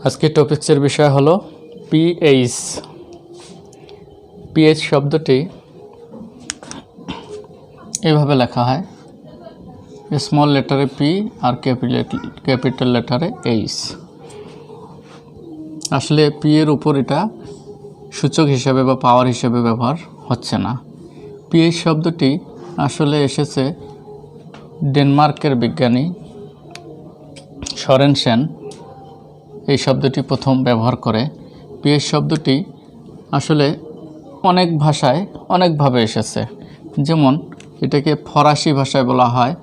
আজকে টপিক্সের বিষয় হলো পিএইচ। পিএইচ শব্দটি এভাবে লেখা হয়, small লেটারে P R capital লেটারে H. আসলে পি এর উপর এটা সূচক হিসেবে বা পাওয়ার হিসেবে ব্যবহার হচ্ছে না। পিএইচ শব্দটি আসলে এসেছে ডেনমার্কের বিজ্ঞানী সরেনসেন এই শব্দটি প্রথম ব্যবহার করে। পিএইচ শব্দটি আসলে অনেক ভাষায় অনেকভাবে এসেছে, যেমন এটাকে ফরাসি ভাষায় বলা হয়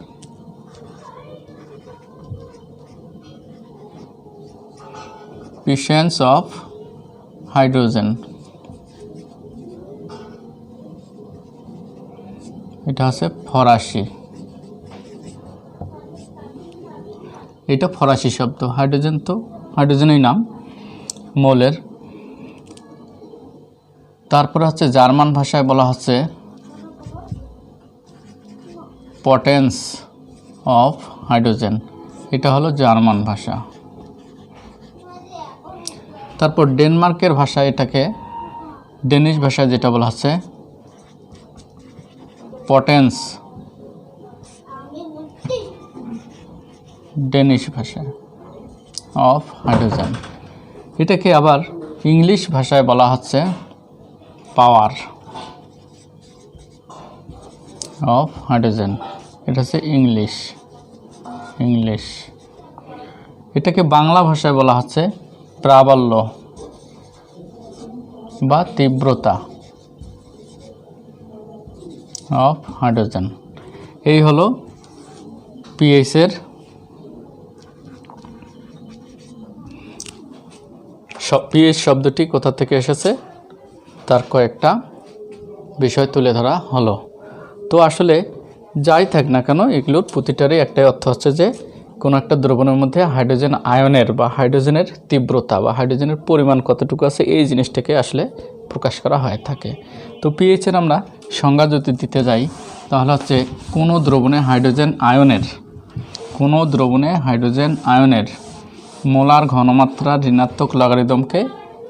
প্রেজেন্স অফ হাইড্রোজেন। এটা হচ্ছে ফরাসি, এটা ফরাসি শব্দ। হাইড্রোজেন তো হাইড্রোজেনই নাম মৌলের। তারপরে হচ্ছে জার্মান ভাষায় বলা হচ্ছে পটেন্স অফ হাইড্রোজেন, এটা হলো জার্মান ভাষা। তারপর ডেনমার্কের ভাষায় এটাকে ডেনিশ ভাষায় যেটা বলা হচ্ছে পটেন্স, ডেনিশ ভাষায় অফ হাইড্রোজেন। এটাকে আবার ইংলিশ ভাষায় বলা হচ্ছে পাওয়ার অফ হাইড্রোজেন, এটা হচ্ছে ইংলিশ। এটাকে বাংলা ভাষায় বলা হচ্ছে প্রাবল্য বা তীব্রতা অফ হাইড্রোজেন। এই হলো পিএইচের পিএইচ শব্দটি কোথা থেকে এসেছে তার কয়েকটা বিষয় তুলে ধরা হলো। তো আসলে যাই থাক না কেন, এগুলোর প্রতিটারই একটাই অর্থ হচ্ছে যে কোনো একটা দ্রবণের মধ্যে হাইড্রোজেন আয়নের বা হাইড্রোজেনের তীব্রতা বা হাইড্রোজেনের পরিমাণ কতটুকু আছে এই জিনিসটাকে আসলে প্রকাশ করা হয়ে থাকে। তো পিএইচের আমরা সংজ্ঞা যদি দিতে যাই তাহলে হচ্ছে কোনো দ্রবণে হাইড্রোজেন আয়নের মোলার ঘনমাত্রা ঋণাত্মক লগারিদমকে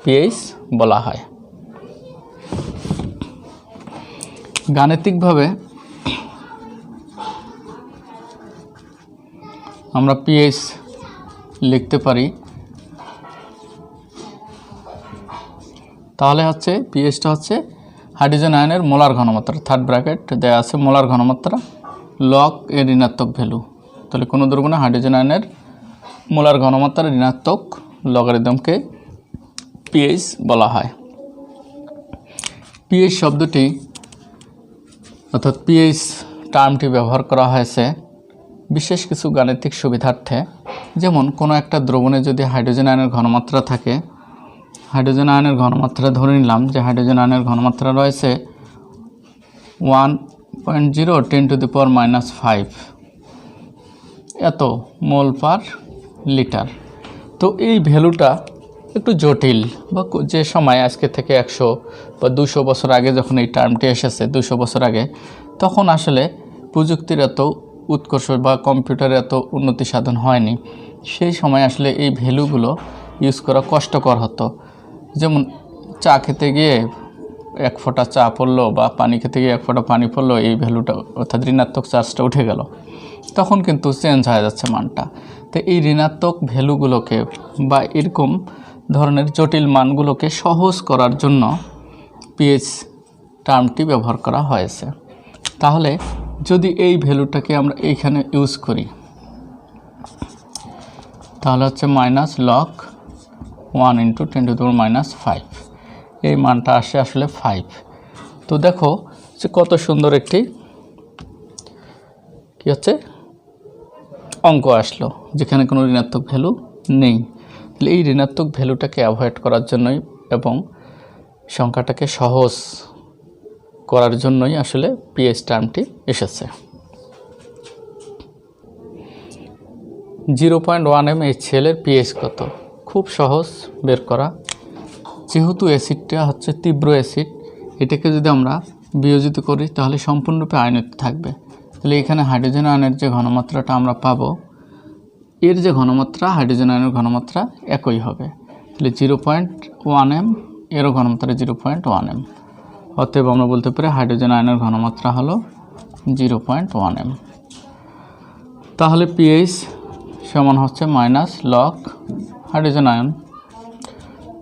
পিএইচ বলা হয়। গাণিতিকভাবে আমরা পিএইচ লিখতে পারি, তাহলে হচ্ছে পিএইচটা হচ্ছে হাইড্রোজেন আয়নের মোলার ঘনমাত্রা, থার্ড ব্র্যাকেট দেওয়া আছে মোলার ঘনমাত্রা লগ এর ঋণাত্মক ভ্যালু। তাহলে কোনো দ্রবণে হাইড্রোজেন আয়নের মোলার ঘনমাত্রা ঋণাত্মক লগারিদমকে পিএইচ বলা হয়। পিএইচ শব্দটি অর্থাৎ পিএইচ টার্মটি ব্যবহার করা হয়েছে বিশেষ কিছু গাণিতিক সুবিধার্থে। যেমন কোনো একটা দ্রবণে যদি হাইড্রোজেন আয়নের ঘনমাত্রা থাকে, হাইড্রোজেন আয়নের ঘনমাত্রা ধরে নিলাম যে হাইড্রোজেন আয়নের ঘনমাত্রা রয়েছে 1.0 × 10⁻⁵ এত মোল পার লিটার। তো এই ভ্যালুটা একটু জটিল, বা যে সময় আজকে থেকে 100 বা 200 বছর আগে যখন এই টার্মটি এসেছে, 200 বছর আগে, তখন আসলে প্রযুক্তির এত উৎকর্ষ বা কম্পিউটারের এত উন্নতি সাধন হয়নি। সেই সময় আসলে এই ভ্যালুগুলো ইউজ করা কষ্টকর হতো। যেমন চা খেতে গিয়ে 1 ফোঁটা চা পড়লো বা পানি খেতে গিয়ে 1 ফোঁটা পানি পড়লো, এই ভ্যালুটা অর্থাৎ ঋণাত্মক চার্জটা উঠে গেল, তখন কিন্তু চেঞ্জ হয়ে যাচ্ছে মানটা। তো এই ঋণাত্মক ভ্যালুগুলোকে বা এরকম ধরনের জটিল মানগুলোকে সহজ করার জন্য পিএইচ টার্মটি ব্যবহার করা হয়েছে। তাহলে যদি এই ভ্যালুটাকে আমরা এইখানে ইউজ করি তাহলে হচ্ছে -log 1 × 10⁻⁵, এই মানটা আসে আসলে 5। তো দেখো যে কত সুন্দর একটি কি হচ্ছে অঙ্ক আসলো, যেখানে কোনো ঋণাত্মক ভ্যালু নেই। তাহলে এই ঋণাত্মক ভ্যালুটাকে অ্যাভয়েড করার জন্যই এবং সংখ্যাটাকে সহজ করার জন্যই আসলে পিএইচ টার্মটি এসেছে। 0.1 mHCl এর পিএইচ কত? খুব সহজ বের করা। যেহেতু অ্যাসিডটা হচ্ছে তীব্র অ্যাসিড, এটাকে যদি আমরা বিয়োজিত করি তাহলে সম্পূর্ণরূপে আয়নিত থাকবে। তাহলে এখানে হাইড্রোজেন আয়নের যে ঘনমাত্রাটা আমরা পাবো এর যে ঘনমাত্রা হাইড্রোজেন আয়নের ঘনমাত্রা একই হবে। তাহলে 0.1 m, এরও ঘনমাত্রা 0.1 m। অতএব আমরা বলতে পারি হাইড্রোজেন আয়নের ঘনমাত্রা হলো 0.1 m। তাহলে পিএইচ সমান হচ্ছে মাইনাস লগ হাইড্রোজেন আয়ন।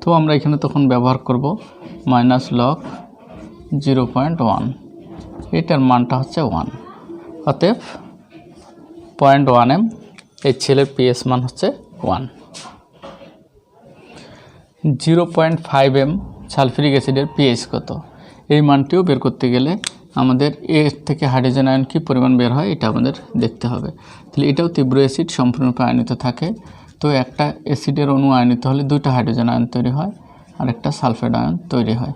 তো আমরা এখানে তখন ব্যবহার করব মাইনাস লগ 0.1, এটার মানটা হচ্ছে 1। অতএব 0.1 m, এই ছেলের পিএইচ মান হচ্ছে 1। 0.5 m সালফিউরিক অ্যাসিডের পিএইচ কত, এই মানটিও বের করতে গেলে আমাদের এর থেকে হাইড্রোজেন আয়ন কী পরিমাণ বের হয় এটা আমাদের দেখতে হবে। তাহলে এটাও তীব্র অ্যাসিড, সম্পূর্ণরূপে আয়নিত থাকে। তো একটা অ্যাসিডের অণু আয়নিত হলে দুইটা হাইড্রোজেন আয়ন তৈরি হয় আর একটা সালফাইড আয়ন তৈরি হয়।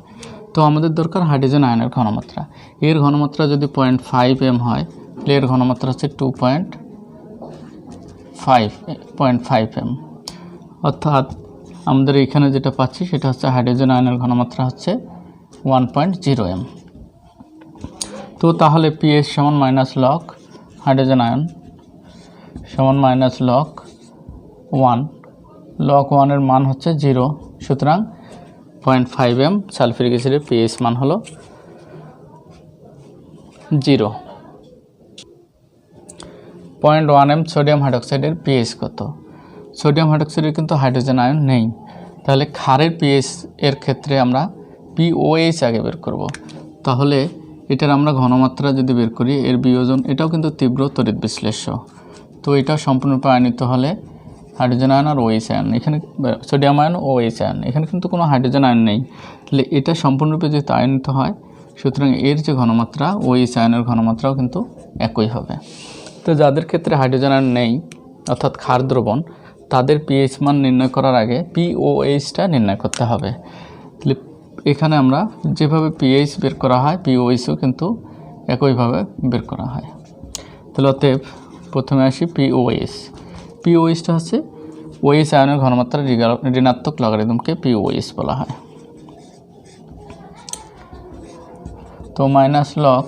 তো আমাদের দরকার হাইড্রোজেন আয়নের ঘনমাত্রা। এর ঘনমাত্রা যদি 0.5 m হয়, তাহলে এর ঘনমাত্রা হচ্ছে 2.5 m। অর্থাৎ আমাদের এখানে যেটা পাচ্ছি সেটা হচ্ছে হাইড্রোজেন আয়নের ঘনমাত্রা হচ্ছে 1.0 m। তো তাহলে পিএইচ সমান মাইনাস লগ হাইড্রোজেন আয়ন সমান মাইনাস লগ 1। লগ 1 এর মান হচ্ছে 0, সুতরাং 0.5 m সালফিউরিক অ্যাসিডের পিএইচ মান হলো 0। 0.1 m সোডিয়াম হাইড্রোক্সাইডের পিএইচ কত? সোডিয়াম হাইড্রোক্সাইডের কিন্তু হাইড্রোজেন আয়ন নেই, তাহলে ক্ষারের পিএইচ এর ক্ষেত্রে আমরা পিওএইচ আগে বের করব। তাহলে এটার আমরা ঘনমাত্রা যদি বের করি, এর বিয়োজন, এটাও কিন্তু তীব্র তড়িৎ বিশ্লেষ্য। তো এটা সম্পূর্ণরূপে আয়নিত হলে হাইড্রোজেন আয়ন আর ওএইচ আয়ন, এখানে সোডিয়াম আয়ন ও ওএইচ আয়ন, এখানে কিন্তু কোনো হাইড্রোজেন আয়ন নেই। তাহলে এটা সম্পূর্ণরূপে যেহেতু আয়নিত হয়, সুতরাং এর যে ঘনমাত্রা ওএইচ আয়নের ঘনমাত্রাও কিন্তু একই হবে। তো যাদের ক্ষেত্রে হাইড্রোজেন আয়ন নেই, অর্থাৎ ক্ষার দ্রবণ, তাদের পিএইচ মান নির্ণয় করার আগে পিওএইচটা নির্ণয় করতে হবে। তাহলে এখানে আমরা যেভাবে পিএইচ বের করা হয়, পিওএইচও কিন্তু একইভাবে বের করা হয়। তাহলে অতএব প্রথমে আসি পিওএইচ। পিওএইচটা হচ্ছে ওএইচ আয়নের ঘনমাত্রা ঋণাত্মক লগারিদমকে পিওএইচ বলা হয়। তো মাইনাস লগ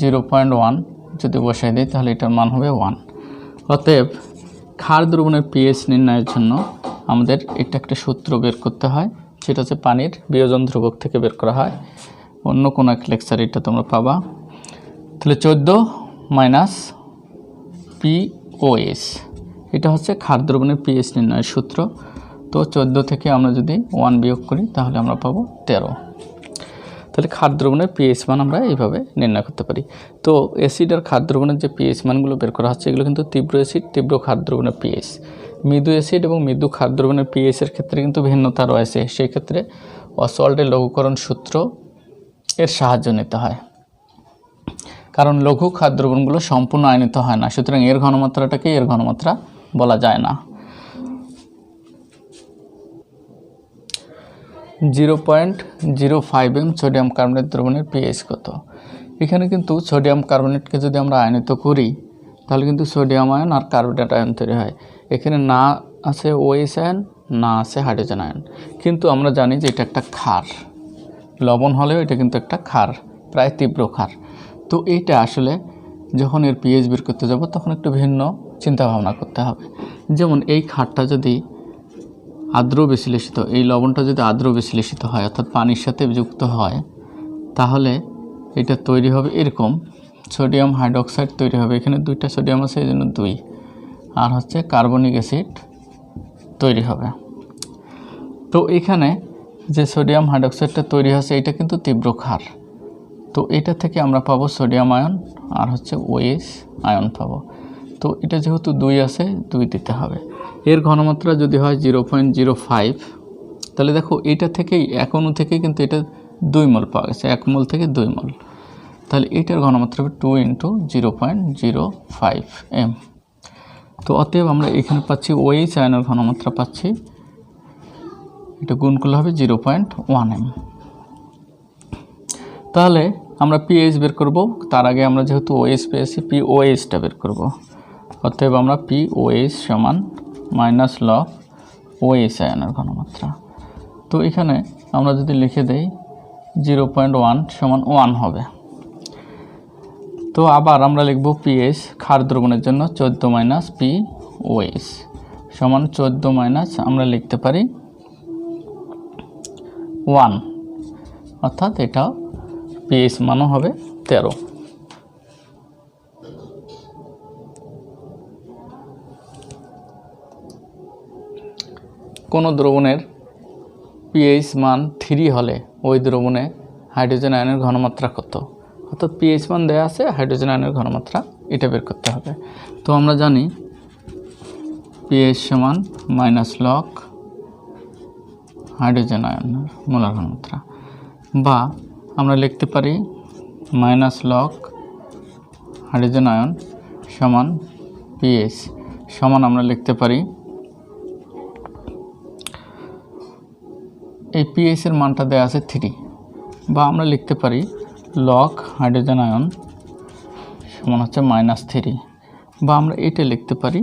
0.1 যদি বসাই দিই তাহলে এটার মান হবে 1। অতএব ক্ষার দ্রবণের পিএইচ নির্ণয়ের জন্য আমাদের এটা একটা সূত্র বের করতে হয়, সেটা হচ্ছে পানির বিয়োজন ধ্রুবক থেকে বের করা হয়। অন্য কোনো এক লেকচার এটা তোমরা পাবা। তাহলে 14 মাইনাস পিওএইচ, এটা হচ্ছে ক্ষার দ্রবণের পিএইচ নির্ণয়ের সূত্র। তো 14 থেকে আমরা যদি 1 বিয়োগ করি তাহলে আমরা পাবো 13। তাহলে ক্ষার দ্রবণের পিএইচ মান আমরা এইভাবে নির্ণয় করতে পারি। তো অ্যাসিড আর ক্ষার দ্রবণের যে পিএইচ মানগুলো বের করা হচ্ছে, এগুলো কিন্তু তীব্র অ্যাসিড, তীব্র ক্ষার দ্রবণের পিএইচ। মৃদু অ্যাসিড এবং মৃদু ক্ষার দ্রবণের পিএইচের ক্ষেত্রে কিন্তু ভিন্নতা রয়েছে। সেই ক্ষেত্রে অসওয়াল্ডের লঘুকরণ সূত্র এর সাহায্য নিতে হয়, কারণ লঘু ক্ষার দ্রবণগুলো সম্পূর্ণ আয়নিত হয় না, সুতরাং এর ঘনমাত্রাটাকে এর ঘনমাত্রা বলা যায় না। 0.05 m সোডিয়াম কার্বনেট দ্রবণের পিএইচ কত? এখানে কিন্তু সোডিয়াম কার্বনেটকে যদি আমরা আয়নিত করি তাহলে কিন্তু সোডিয়াম আয়ন আর কার্বনেট আয়ন তৈরি হয়। এখানে না আছে ওএইচ আয়ন, না আছে হাইড্রোজেন আয়ন, কিন্তু আমরা জানি যে এটা একটা ক্ষার। লবণ হলেও এটা কিন্তু একটা ক্ষার, প্রায় তীব্র ক্ষার। তো এইটা আসলে যখন এর পিএইচ বের করতে যাব তখন একটু ভিন্ন চিন্তা ভাবনা করতে হবে। যেমন এই ক্ষারটা যদি আর্দ্র বিশ্লেষিত, এই লবণটা যদি আর্দ্র বিশ্লেষিত হয় অর্থাৎ পানির সাথে যুক্ত হয়, তাহলে এটা তৈরি হবে এরকম, সোডিয়াম হাইড্রোক্সাইড তৈরি হবে। এখানে দুইটা সোডিয়াম আছে, এই জন্য 2, আর হচ্ছে কার্বনিক অ্যাসিড তৈরি হবে। তো এখানে যে সোডিয়াম হাইড্রোক্সাইডটা তৈরি হচ্ছে এটা কিন্তু তীব্র ক্ষার। তো এটা থেকে আমরা পাবো সোডিয়াম আয়ন আর হচ্ছে ওএইচ আয়ন পাবো। তো এটা যেহেতু 2 আছে, 2 দিতে হবে। এর ঘনমাত্রা যদি হয় 0.05, তাহলে দেখো এটা থেকেই, এক অণু থেকেই কিন্তু এটা 2 মোল পাওয়া গেছে, 1 মোল থেকে 2 মোল। তাহলে এটার ঘনমাত্রা হবে 2 × 0.05 m। তো অতএব আমরা এখানে পাচ্ছি ওএইচ আয়নের ঘনমাত্রা পাচ্ছি, এটা গুণ করলে হবে 0.1 m। তাহলে আমরা পিএইচ বের করব, তার আগে আমরা যেহেতু ওএইচ পেয়েছি পিওএইচটা বের করব। অতএব আমরা পিওএইচ সমান মাইনাস লগ ওএইচ আয়নের ঘনমাত্রা। তো এখানে আমরা যদি লিখে দেই 0.1 সমান 1 হবে। তো আবার আমরা লিখব পিএইচ ক্ষার দ্রবণের জন্য 14 মাইনাস ওএইচ সমান 14 মাইনাস আমরা লিখতে পারি 1, অর্থাৎ এটা পিএইচ মানও হবে 13। কোনো দ্রবণের পিএইচ মান 3 হলে ওই দ্রবণে হাইড্রোজেন আয়নের ঘনমাত্রা কত, অর্থাৎ পিএইচ মান দেওয়া আছে, হাইড্রোজেন আয়নের ঘনমাত্রা এটা বের করতে হবে। তো আমরা জানি পিএইচ সমান মাইনাস লগ হাইড্রোজেন আয়নের মোলার ঘনমাত্রা, বা আমরা লিখতে পারি মাইনাস লগ হাইড্রোজেন আয়ন সমান পিএইচ সমান আমরা লিখতে পারি, এই পিএইচের মানটা দেওয়া আছে 3, বা আমরা লিখতে পারি লগ হাইড্রোজেন আয়ন সমান হচ্ছে -3, বা আমরা এটা লিখতে পারি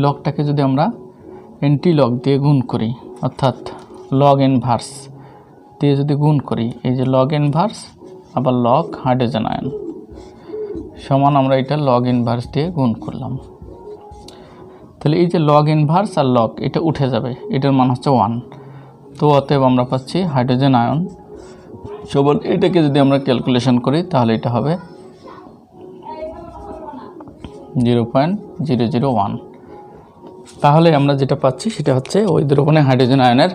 লগটাকে যদি আমরা এন্টি লগ দিয়ে গুণ করি, অর্থাৎ লগ ইনভার্স দিয়ে যদি গুণ করি, এই যে লগ ইনভার্স আবার লগ হাইড্রোজেন আয়ন সমান আমরা এটা লগ ইনভার্স দিয়ে গুণ করলাম, তাহলে এই যে লগ ইনভার্স আর লগ এটা উঠে যাবে, এটার মান হচ্ছে 1। তো অতএব আমরা পাচ্ছি হাইড্রোজেন আয়ন সমান, এটাকে যদি আমরা ক্যালকুলেশন করি তাহলে এটা হবে 0.001। তাহলে আমরা যেটা পাচ্ছি সেটা হচ্ছে ওই দ্রবণে হাইড্রোজেন আয়নের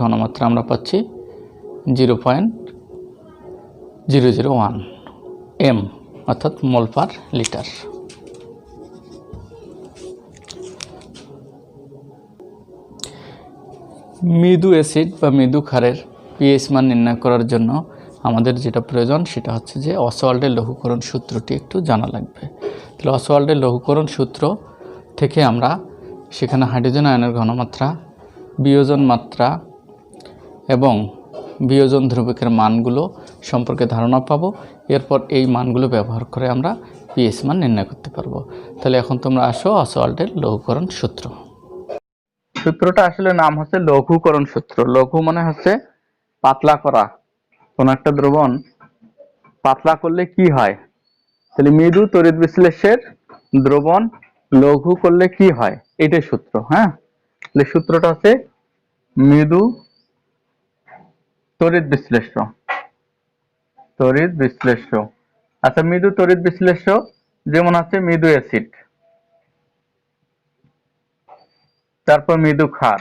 ঘনমাত্রা আমরা পাচ্ছি 0.001 m, অর্থাৎ মোল পার লিটার। মৃদু অ্যাসিড বা মৃদু ক্ষারের পিএইচ মান নির্ণয় করার জন্য আমাদের যেটা প্রয়োজন সেটা হচ্ছে যে অসওয়াল্ডের লঘুকরণ সূত্রটি একটু জানা লাগবে। তাহলে অসওয়াল্ডের লঘুকরণ সূত্র থেকে আমরা সেখানে হাইড্রোজেন আয়নের ঘনমাত্রা, বিয়োজন মাত্রা এবং বিয়োজন ধ্রুবকের মানগুলো সম্পর্কে ধারণা পাবো। এরপর এই মানগুলো ব্যবহার করে আমরা পিএইচ মান নির্ণয় করতে পারবো। তাহলে এখন তোমরা আসো অসওয়াল্ডের লঘুকরণ সূত্র। সূত্রটা আসলে নাম হচ্ছে লঘুকরণ সূত্র। লঘু মানে হচ্ছে পাতলা করা। কোন একটা দ্রবণ পাতলা করলে কি হয়, তাহলে মৃদু তড়িৎ বিশ্লেষ্যের দ্রবণ লঘু করলে কি হয়, এটাই সূত্র। হ্যাঁ, তাহলে সূত্রটা হচ্ছে মৃদু তড়িৎ বিশ্লেষ্য। আচ্ছা, মৃদু তড়িৎ বিশ্লেষ্য যেমন আছে মৃদু অ্যাসিড, তারপর মৃদু ক্ষার,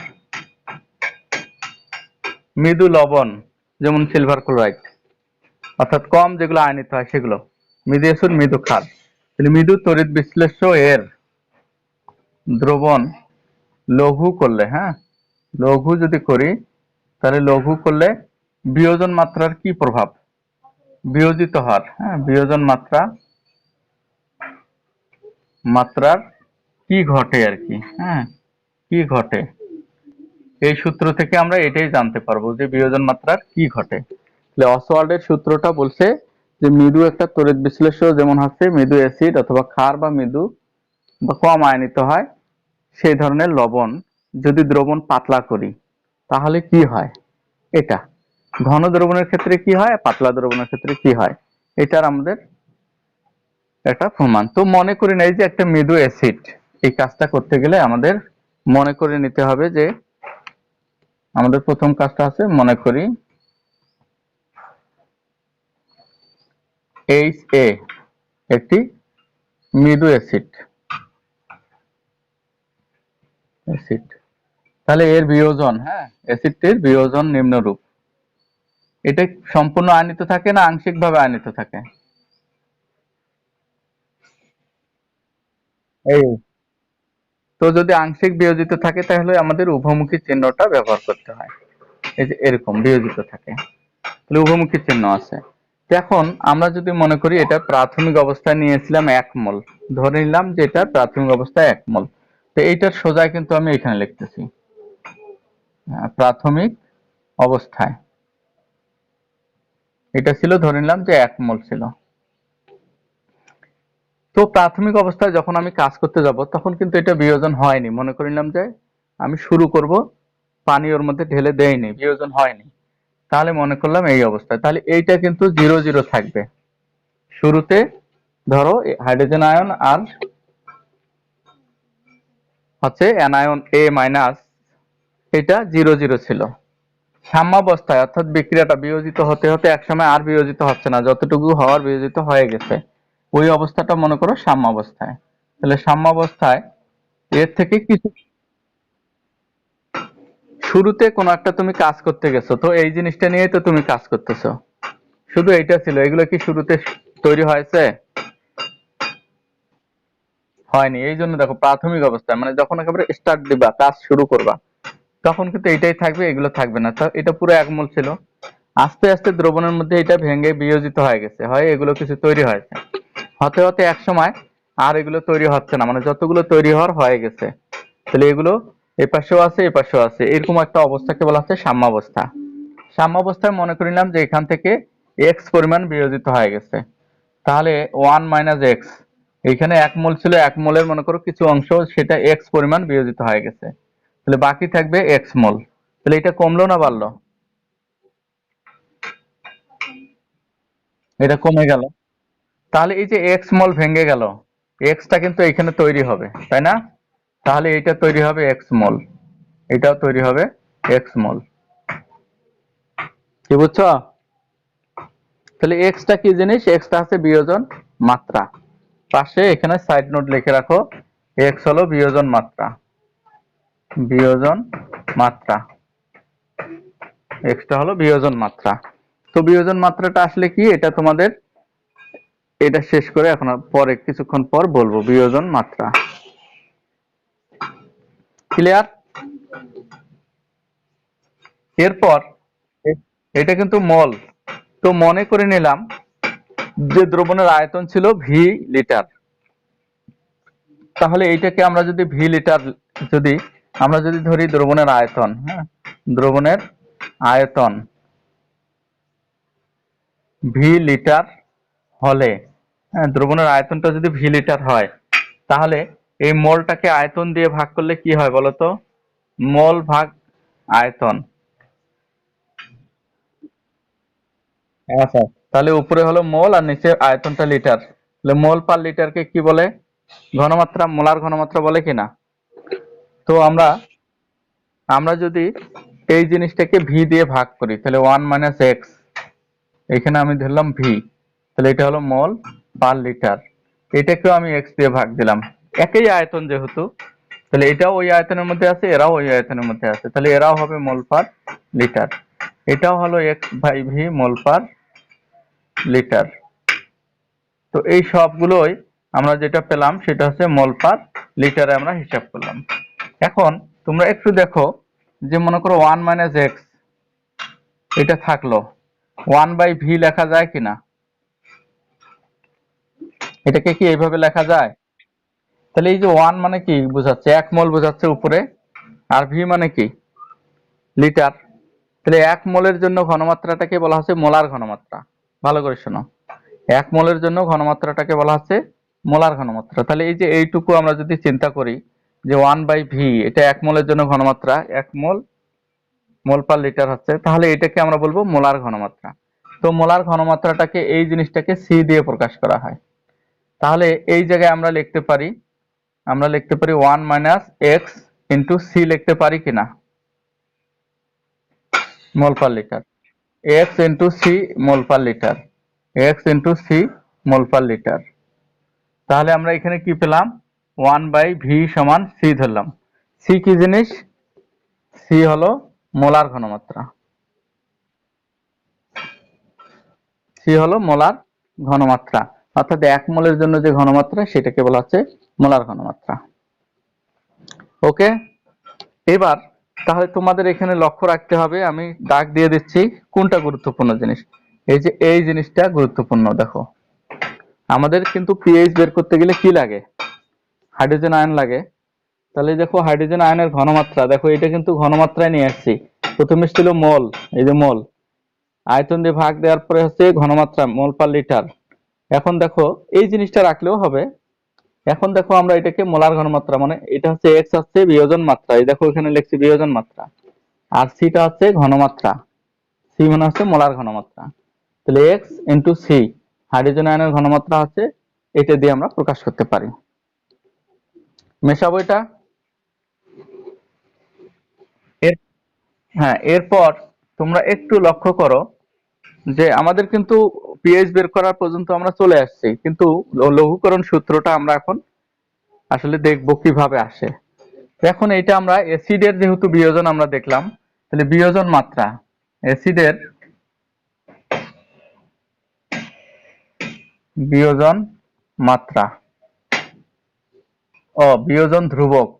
মৃদু লবণ যেমন সিলভার ক্লোরাইড, অর্থাৎ কম যেগুলো আয়নিত হয় সেগুলো মৃদু অ্যাসিড, মৃদু ক্ষার। তাহলে মৃদু তড়িৎ বিশ্লেষ্য এর দ্রবণ লঘু করলে, হ্যাঁ লঘু যদি করি তাহলে লঘু করলে বিয়োজন মাত্রার কি প্রভাব, বিয়োজিত হার, হ্যাঁ বিয়োজন মাত্রার কি ঘটে আর কি, হ্যাঁ কি ঘটে, এই সূত্র থেকে আমরা এটাই জানতে পারবো যে বিয়োজন মাত্রার কি ঘটে। তাহলে অসওয়াল্ডের সূত্রটা বলছে যে মৃদু একটা তড়িৎ বিশ্লেষ্য যেমন হচ্ছে মৃদু অ্যাসিড অথবা ক্ষার বা মৃদু বা কম আয়নিত হয় সেই ধরনের লবণ যদি দ্রবণ পাতলা করি তাহলে কি হয়, এটা ঘন দ্রবণের ক্ষেত্রে কি হয়, পাতলা দ্রবণের ক্ষেত্রে কি হয়, এটার আমাদের একটা প্রমাণ। তো মনে করি নাই যে একটা মৃদু অ্যাসিড, এই কাজটা করতে গেলে আমাদের মনে করে নিতে হবে যে আমাদের প্রথম কাজটা আছে, মনে করি HA একটি মৃদু অ্যাসিড, তাহলে এর বিয়োজন, হ্যাঁ অ্যাসিডটির বিয়োজন নিম্নরূপ। এটা সম্পূর্ণ আয়নিত থাকে না আংশিকভাবে আয়নিত থাকে, এই তো যদি আংশিক বিয়োজিত থাকে তাহলে আমাদের উভমুখী চিহ্নটা ব্যবহার করতে হয়। এই যে এরকম বিয়োজিত থাকে তাহলে উভমুখী চিহ্ন আছে। এখন আমরা যদি মনে করি এটা প্রাথমিক অবস্থায় নিয়েছিলাম 1 মোল, ধরে নিলাম যে এটা প্রাথমিক অবস্থায় 1 মোল, তো এইটার সোজা কিন্তু আমি এখানে লিখতেছি প্রাথমিক অবস্থায় এটা ছিল, ধরে নিলাম যে 1 মোল ছিল। তো প্রাথমিক অবস্থায় যখন আমি কাজ করতে যাব তখন কিন্তু এটা বিয়োজন হয়নি, মনে করিলাম যে আমি শুরু করব, পানি ওর মধ্যে ঢেলে দেয়নি, বিয়োজন হয়নি, তাহলে মনে করলাম এই অবস্থায়, তাহলে এইটা কিন্তু 0 0 থাকবে। শুরুতে ধরো হাইড্রোজেন আয়ন আর হচ্ছে অ্যানায়ন এ মাইনাস, এটা 0 0 ছিল। সাম্যাবস্থায় অর্থাৎ বিক্রিয়াটা বিয়োজিত হতে হতে একসময় আর বিয়োজিত হচ্ছে না, যতটুকু হওয়ার বিয়োজিত হয়ে গেছে, ওই অবস্থাটা মনে করো সাম্যাবস্থায়। তাহলে সাম্যাবস্থায় এর থেকে কিছু শুরুতে কোনো একটা তুমি কাজ করতে গেছো, তো এই জিনিসটা নিয়েই তো তুমি কাজ করতেছো, শুধু এইটা ছিল। এগুলো কি শুরুতে তৈরি হয়েছে? হয়নি। এই জন্য দেখো প্রাথমিক অবস্থায় মানে যখন একেবারে স্টার্ট দিবা, কাজ শুরু করবা, তখন কিন্তু এটাই থাকবে, এগুলো থাকবে না। তো এটা পুরো একমূল ছিল, আস্তে আস্তে দ্রবণের মধ্যে এটা ভেঙে বিয়োজিত হয়ে গেছে, হয় এগুলো কিছু তৈরি হয়েছে, হতে হতে এক সময় আর এগুলো তৈরি হচ্ছে না, মানে যতগুলো তৈরি হওয়ার হয়ে গেছে। তাহলে এগুলো এপাশেও আছে এপাশেও আছে, এরকম একটা অবস্থাকে বলা হচ্ছে সাম্যাবস্থা। সাম্যাবস্থায় মনে করিলাম যে এখান থেকে এক্স পরিমাণ বিয়োজিত হয়ে গেছে, তাহলে 1 - x, এইখানে 1 মোল ছিল, 1 মোলের মনে করো কিছু অংশ সেটা এক্স পরিমাণ বিয়োজিত হয়ে গেছে, তাহলে বাকি থাকবে x মোল। তাহলে এটা কমলো না বাড়লো? এটা কমে গেল। তাহলে এই যে x মোল ভেঙে গেল, এক্সটা কিন্তু এখানে তৈরি হবে, তাই না? তাহলে এটা তৈরি হবে x মোল, এটাও তৈরি হবে x মোল। কি বুঝছো? তাহলে এক্সটা কি জিনিস? এক্সটা হচ্ছে বিয়োজন মাত্রা। পাশে এখানে সাইড নোট লিখে রাখো, এক্স হলো বিয়োজন মাত্রা, বিয়োজন মাত্রা, এক্সটা হলো বিয়োজন মাত্রা। তো বিয়োজন মাত্রাটা আসলে কি, এটা তোমাদের এটা শেষ করে এখন পরে কিছুক্ষণ পর বলবো বিয়োজন মাত্রা। ক্লিয়ার? এরপর এটা কিন্তু মল। তো মনে করে নিলাম যে দ্রবণের আয়তন ছিল ভি লিটার, তাহলে এইটাকে আমরা যদি ভি লিটার, যদি আমরা যদি ধরি দ্রবণের আয়তন, হ্যাঁ, দ্রবণের আয়তন ভি লিটার হলে, হ্যাঁ, দ্রবণের আয়তনটা যদি ভি লিটার হয়, তাহলে এই মোলটাকে আয়তন দিয়ে ভাগ করলে কি হয় বলতো? মোল ভাগ আয়তন। আচ্ছা, তাহলে উপরে হলো মোল আর নিচে আয়তনটা লিটার, তাহলে মোল পার লিটারকে কি বলে? ঘনমাত্রা, মোলার ঘনমাত্রা বলে কিনা? তো আমরা আমরা যদি এই জিনিসটাকে ভি দিয়ে ভাগ করি, তাহলে 1 - x, এখানে আমি ধরলাম ভি, তাহলে এটা হলো মোল পার লিটার, এটাকেও আমি এক্স দিয়ে ভাগ দিলাম, একই আয়তন যেহেতু, তাহলে এটাও ওই আয়তনের মধ্যে আছে, এরাও ওই আয়তনের মধ্যে আছে, তাহলে এরাও হবে মোল পার লিটার। এটাও হলো x by v mole per litre. তো এই সবগুলোই আমরা যেটা পেলাম সেটা হচ্ছে মোল পার লিটারে আমরা হিসাব করলাম। এখন তোমরা একটু দেখো যে মনে করো 1 - x, এটা থাকলো, 1/v লেখা যায় কিনা? এটাকে কি এইভাবে লেখা যায়? তাহলে এই যে 1 মানে কি বোঝাচ্ছে? 1 মোল বোঝাচ্ছে উপরে, আর ভি মানে কি? লিটার। তাহলে 1 মোলের জন্য ঘনমাত্রাটাকে বলা হচ্ছে মোলার ঘনমাত্রা। ভালো করে শোনো, 1 মোলের জন্য ঘনমাত্রাটাকে বলা হচ্ছে মোলার ঘনমাত্রা। তাহলে এই যে এইটুকু আমরা যদি চিন্তা করি যে 1/v, এটা 1 মোলের জন্য ঘনমাত্রা, 1 মোল মোল পার লিটার হচ্ছে, তাহলে এটাকে আমরা বলবো মোলার ঘনমাত্রা। তো মোলার ঘনমাত্রাটাকে এই জিনিসটাকে সি দিয়ে প্রকাশ করা হয়। তাহলে এই জায়গায় আমরা লিখতে পারি 1 - x ইন্টু সি, লিখতে পারি কিনা? Mole per litre, x into C mole per litre, x into C mole per litre. তাহলে আমরা এখানে কি পেলাম? 1/v সমান সি ধরলাম। সি কি জিনিস? সি হলো মোলার ঘনমাত্রা, সি হলো মোলার ঘনমাত্রা, অর্থাৎ 1 মোলের জন্য যে ঘনমাত্রা সেটাকে বলা হচ্ছে মোলার ঘনমাত্রা। ওকে, এবার তাহলে তোমাদের এখানে লক্ষ্য রাখতে হবে, আমি দাগ দিয়ে দিচ্ছি কোনটা গুরুত্বপূর্ণ জিনিস। এই যে এই জিনিসটা গুরুত্বপূর্ণ, দেখো আমাদের কিন্তু পিএইচ বের করতে গেলে কি লাগে? হাইড্রোজেন আয়ন লাগে। তাহলে দেখো হাইড্রোজেন আয়নের ঘনমাত্রা, দেখো এটা কিন্তু ঘনমাত্রায় নিয়ে আসছি। প্রথমে ছিল মোল, এই যে মোল, আয়তন দিয়ে ভাগ দেওয়ার পরে হচ্ছে ঘনমাত্রা মোল পার লিটার। এখন দেখো এই জিনিসটা রাখলেও হবে। এখন দেখো আমরা এটাকে মোলার ঘনমাত্রা, মানে এটা হচ্ছে এক্স হচ্ছে বিয়োজন মাত্রা, এই দেখো এখানে লিখছি বিয়োজন মাত্রা, আর সিটা হচ্ছে ঘনমাত্রা, সি মানে হচ্ছে মোলার ঘনমাত্রা। তাহলে এক্স ইন্টু সি, হাইড্রোজেন আয়নের ঘনমাত্রা হচ্ছে, এটা দিয়ে আমরা প্রকাশ করতে পারি। মেশাবো এটা। হ্যাঁ, এরপর তোমরা একটু লক্ষ্য করো যে আমাদের কিন্তু পিএইচ বের করার পর্যন্ত আমরা চলে আসছি, কিন্তু লঘুকরণ সূত্রটা আমরা এখন আসলে দেখব কিভাবে আসে। এখন এইটা আমরা অ্যাসিডের যেহেতু বিয়োজন আমরা দেখলাম, তাহলে বিয়োজন মাত্রা, অ্যাসিডের বিয়োজন মাত্রা বিয়োজন ধ্রুবক,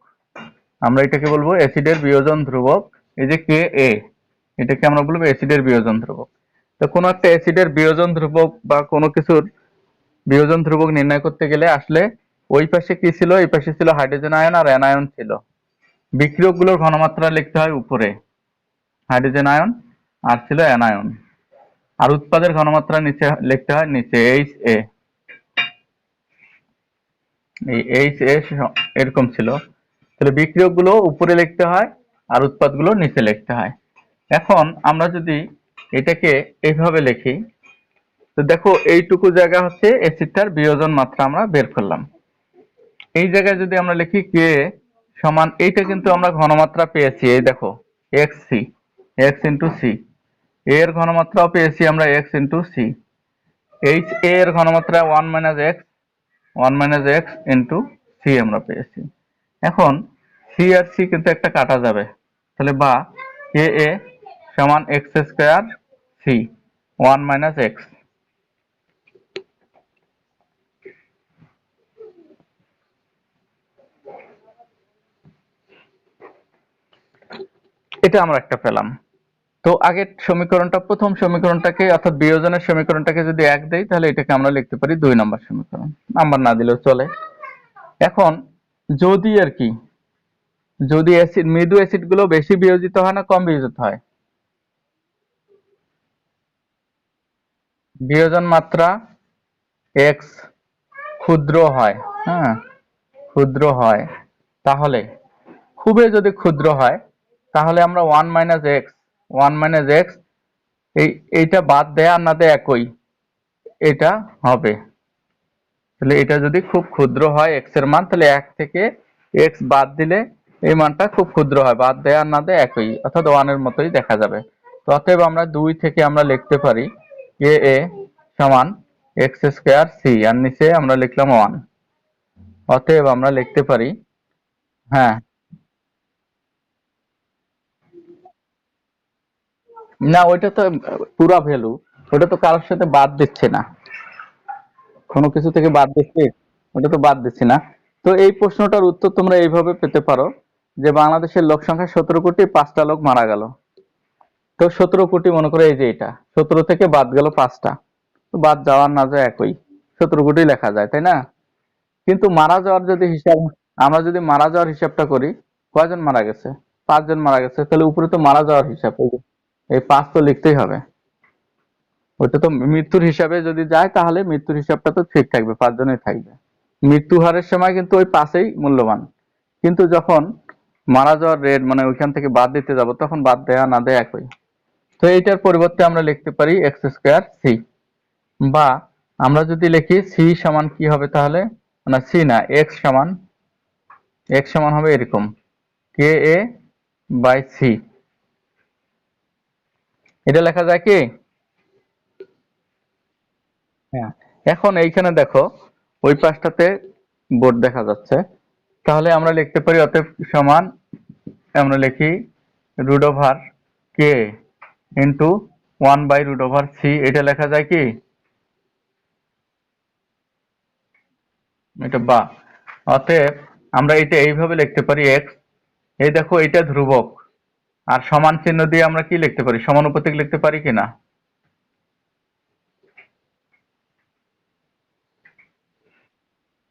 আমরা এটাকে বলবো অ্যাসিডের বিয়োজন ধ্রুবক। এই যে কে এ, এটাকে আমরা বলবো অ্যাসিডের বিয়োজন ধ্রুবক। তো কোনো একটা অ্যাসিডের বিয়োজন ধ্রুবক বা কোনো কিছুর বিয়োজন ধ্রুবক নির্ণয় করতে গেলে আসলে ওই পাশে কি ছিল, এই পাশে ছিল হাইড্রোজেন আয়ন আর অ্যানায়ন ছিল। বিক্রিয়কগুলোর ঘনমাত্রা লিখতে হয় উপরে হাইড্রোজেন আয়ন আর ছিল অ্যানায়ন, আর উৎপাদের ঘনমাত্রা নিচে লিখতে হয় নিচে এইচ এ। এই এইচ এ এরকম ছিল, তাহলে বিক্রিয়কগুলো উপরে লিখতে হয় আর উৎপাদগুলো নিচে লিখতে হয়। এখন আমরা যদি এটাকে এইভাবে লিখি, তো দেখো এইটুকু জায়গা হচ্ছে অ্যাসিডটার বিয়োজন মাত্রা আমরা বের করলাম। এই জায়গায় যদি আমরা লিখি কে সমান, এইটা কিন্তু আমরা ঘনমাত্রা পেয়েছি, এই দেখো x c, x into c. এর ঘনমাত্রাও পেয়েছি আমরা x into c. H A এর ঘনমাত্রা one minus x into c আমরা পেয়েছি। এখন সি আর সি কিন্তু একটা কাটা যাবে, তাহলে বা কে এ সমান x square c one minus x. এটা আমরা একটা পেলাম। তো আগের সমীকরণটা, প্রথম সমীকরণটাকে অর্থাৎ বিয়োজনের সমীকরণটাকে যদি এক দেই, তাহলে এটাকে আমরা লিখতে পারি 2 নম্বর সমীকরণ, নাম্বার না দিলেও চলে। এখন যদি আর কি, যদি অ্যাসিড মৃদু অ্যাসিড গুলো বেশি বিয়োজিত হয় না কম বিয়োজিত হয়? বিয়োজন মাত্রা এক্স ক্ষুদ্র হয়, হ্যাঁ ক্ষুদ্র হয়, তাহলে খুবই যদি ক্ষুদ্র হয় তাহলে আমরা ওয়ান মাইনাস এক্স এইটা বাদ দেয়া আর না দেয় একই, এটা হবে। তাহলে এটা যদি খুব ক্ষুদ্র হয় এক্স এর মান, তাহলে এক থেকে এক্স বাদ দিলে এই মানটা খুব ক্ষুদ্র হয়, বাদ দেয়া আর না দেয় একই, অর্থাৎ ওয়ানের মতোই দেখা যাবে। তো অতএব আমরা 2 থেকে আমরা লিখতে পারি কে এ সমান এক্স স্কোয়ার সি, আর নিচে আমরা লিখলাম 1। অতএব আমরা লিখতে পারি, হ্যাঁ না ওইটা তো পুরা ভ্যালু, ওটা তো কারোর সাথে বাদ দিচ্ছে না, কোনো কিছু থেকে বাদ দিচ্ছি? ওটা তো বাদ দিচ্ছি না। তো এই প্রশ্নটার উত্তর তোমরা এইভাবে পেতে পারো যে বাংলাদেশের লোক সংখ্যা 17 কোটি, 5টা লোক মারা গেল। তো 17 কোটি মনে করো, এই যে এটা 17 থেকে বাদ গেল 5টা, তো বাদ যাওয়ার না যায় একই, 17 কোটি লেখা যায় তাই না? কিন্তু মারা যাওয়ার যদি হিসাব, আমরা যদি মারা যাওয়ার হিসাবটা করি, কয়জন মারা গেছে? 5জন মারা গেছে, তাহলে উপরে তো মারা যাওয়ার হিসাব, এই 5 তো লিখতেই হবে। ওইটা তো মৃত্যুর হিসাবে যদি যায় তাহলে মৃত্যুর হিসাবটা তো ঠিক থাকবে, 5জনই থাকবে। মৃত্যু হারের সময় কিন্তু ওই 5ই মূল্যবান, কিন্তু যখন মারা যাওয়ার রেট মানে ওইখান থেকে বাদ দিতে যাব তখন বাদ দেয়া না দেয়া একই। তো এইটার পরিবর্তে আমরা লিখতে পারি এক্স স্কোয়ার সি, বা আমরা যদি লিখি সি সমান কি হবে তাহলে, না সি না, এক্স সমান হবে এরকম কে এ বাই সি। এটা লেখা যায় কি? হ্যাঁ। এখন এইখানে দেখো ওই পাশটাতে বোর্ড দেখা যাচ্ছে, তাহলে আমরা লিখতে পারি অতএব সমান, আমরা লিখি রুট ওভার কে ইন্টু 1/√সি, এটা লেখা যায় কি? এটা বা, অতএব আমরা এটা এইভাবে লিখতে পারি এক্স, এই দেখো এটা ধ্রুবক, আর সমান চিহ্ন দিয়ে আমরা কি লিখতে পারি, সমানুপাতিক লিখতে পারি কিনা?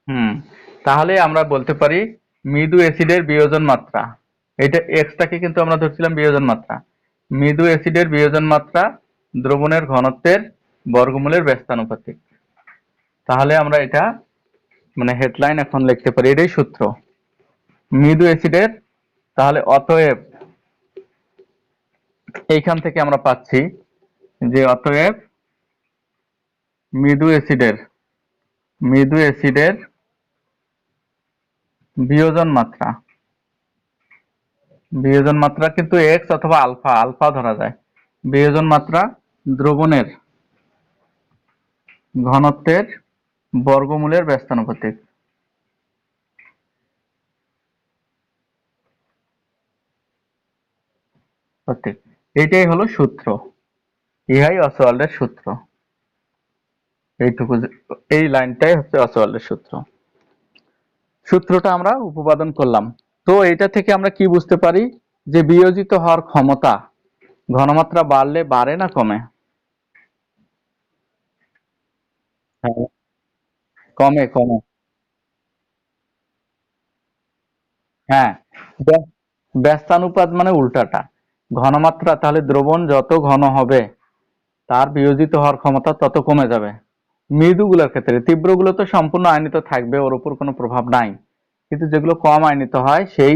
হুম, তাহলে আমরা বলতে পারি মৃদু অ্যাসিডের বিয়োজন মাত্রা, এটা এক্সটাকে কিন্তু আমরা ধরছিলাম বিয়োজন মাত্রা, মৃদু অ্যাসিডের বিয়োজন মাত্রা দ্রবণের ঘনত্বের বর্গমূলের ব্যস্তানুপাতিক। তাহলে আমরা এটা মানে হেডলাইন এখন লিখতে পারি, এটাই সূত্র মৃদু অ্যাসিডের। তাহলে অতএব এইখান থেকে আমরা পাচ্ছি যে অতএব মৃদু অ্যাসিডের মৃদু অ্যাসিডের বিয়োজন মাত্রা বিয়োজন মাত্রা কিন্তু এক্স অথবা আলফা, আলফা ধরা যায়। বিয়োজন মাত্রা দ্রবণের ঘনত্বের বর্গমূলের ব্যস্তানুপাতিক। সঠিক। এইটাই হলো সূত্র, ইহাই অসওয়াল্ডের সূত্র। এইটুকু, এই লাইনটাই হচ্ছে অসওয়াল্ডের সূত্র। সূত্রটা আমরা উপপাদন করলাম। তো এটা থেকে আমরা কি বুঝতে পারি যে বিয়োজিত হওয়ার ক্ষমতা ঘনমাত্রা বাড়লে বাড়ে না কমে? হ্যাঁ, কমে কমে। হ্যাঁ, ব্যস্তানুপাত মানে উল্টাটা। ঘনমাত্রা তাহলে দ্রবণ যত ঘন হবে তার বিয়োজিত হওয়ার ক্ষমতা তত কমে যাবে। মৃদুগুলোর ক্ষেত্রে, তীব্রগুলো তো সম্পূর্ণ আয়নিত থাকবে, ওর উপর কোনো প্রভাব নাই। কিন্তু যেগুলো কম আয়নিত হয় সেই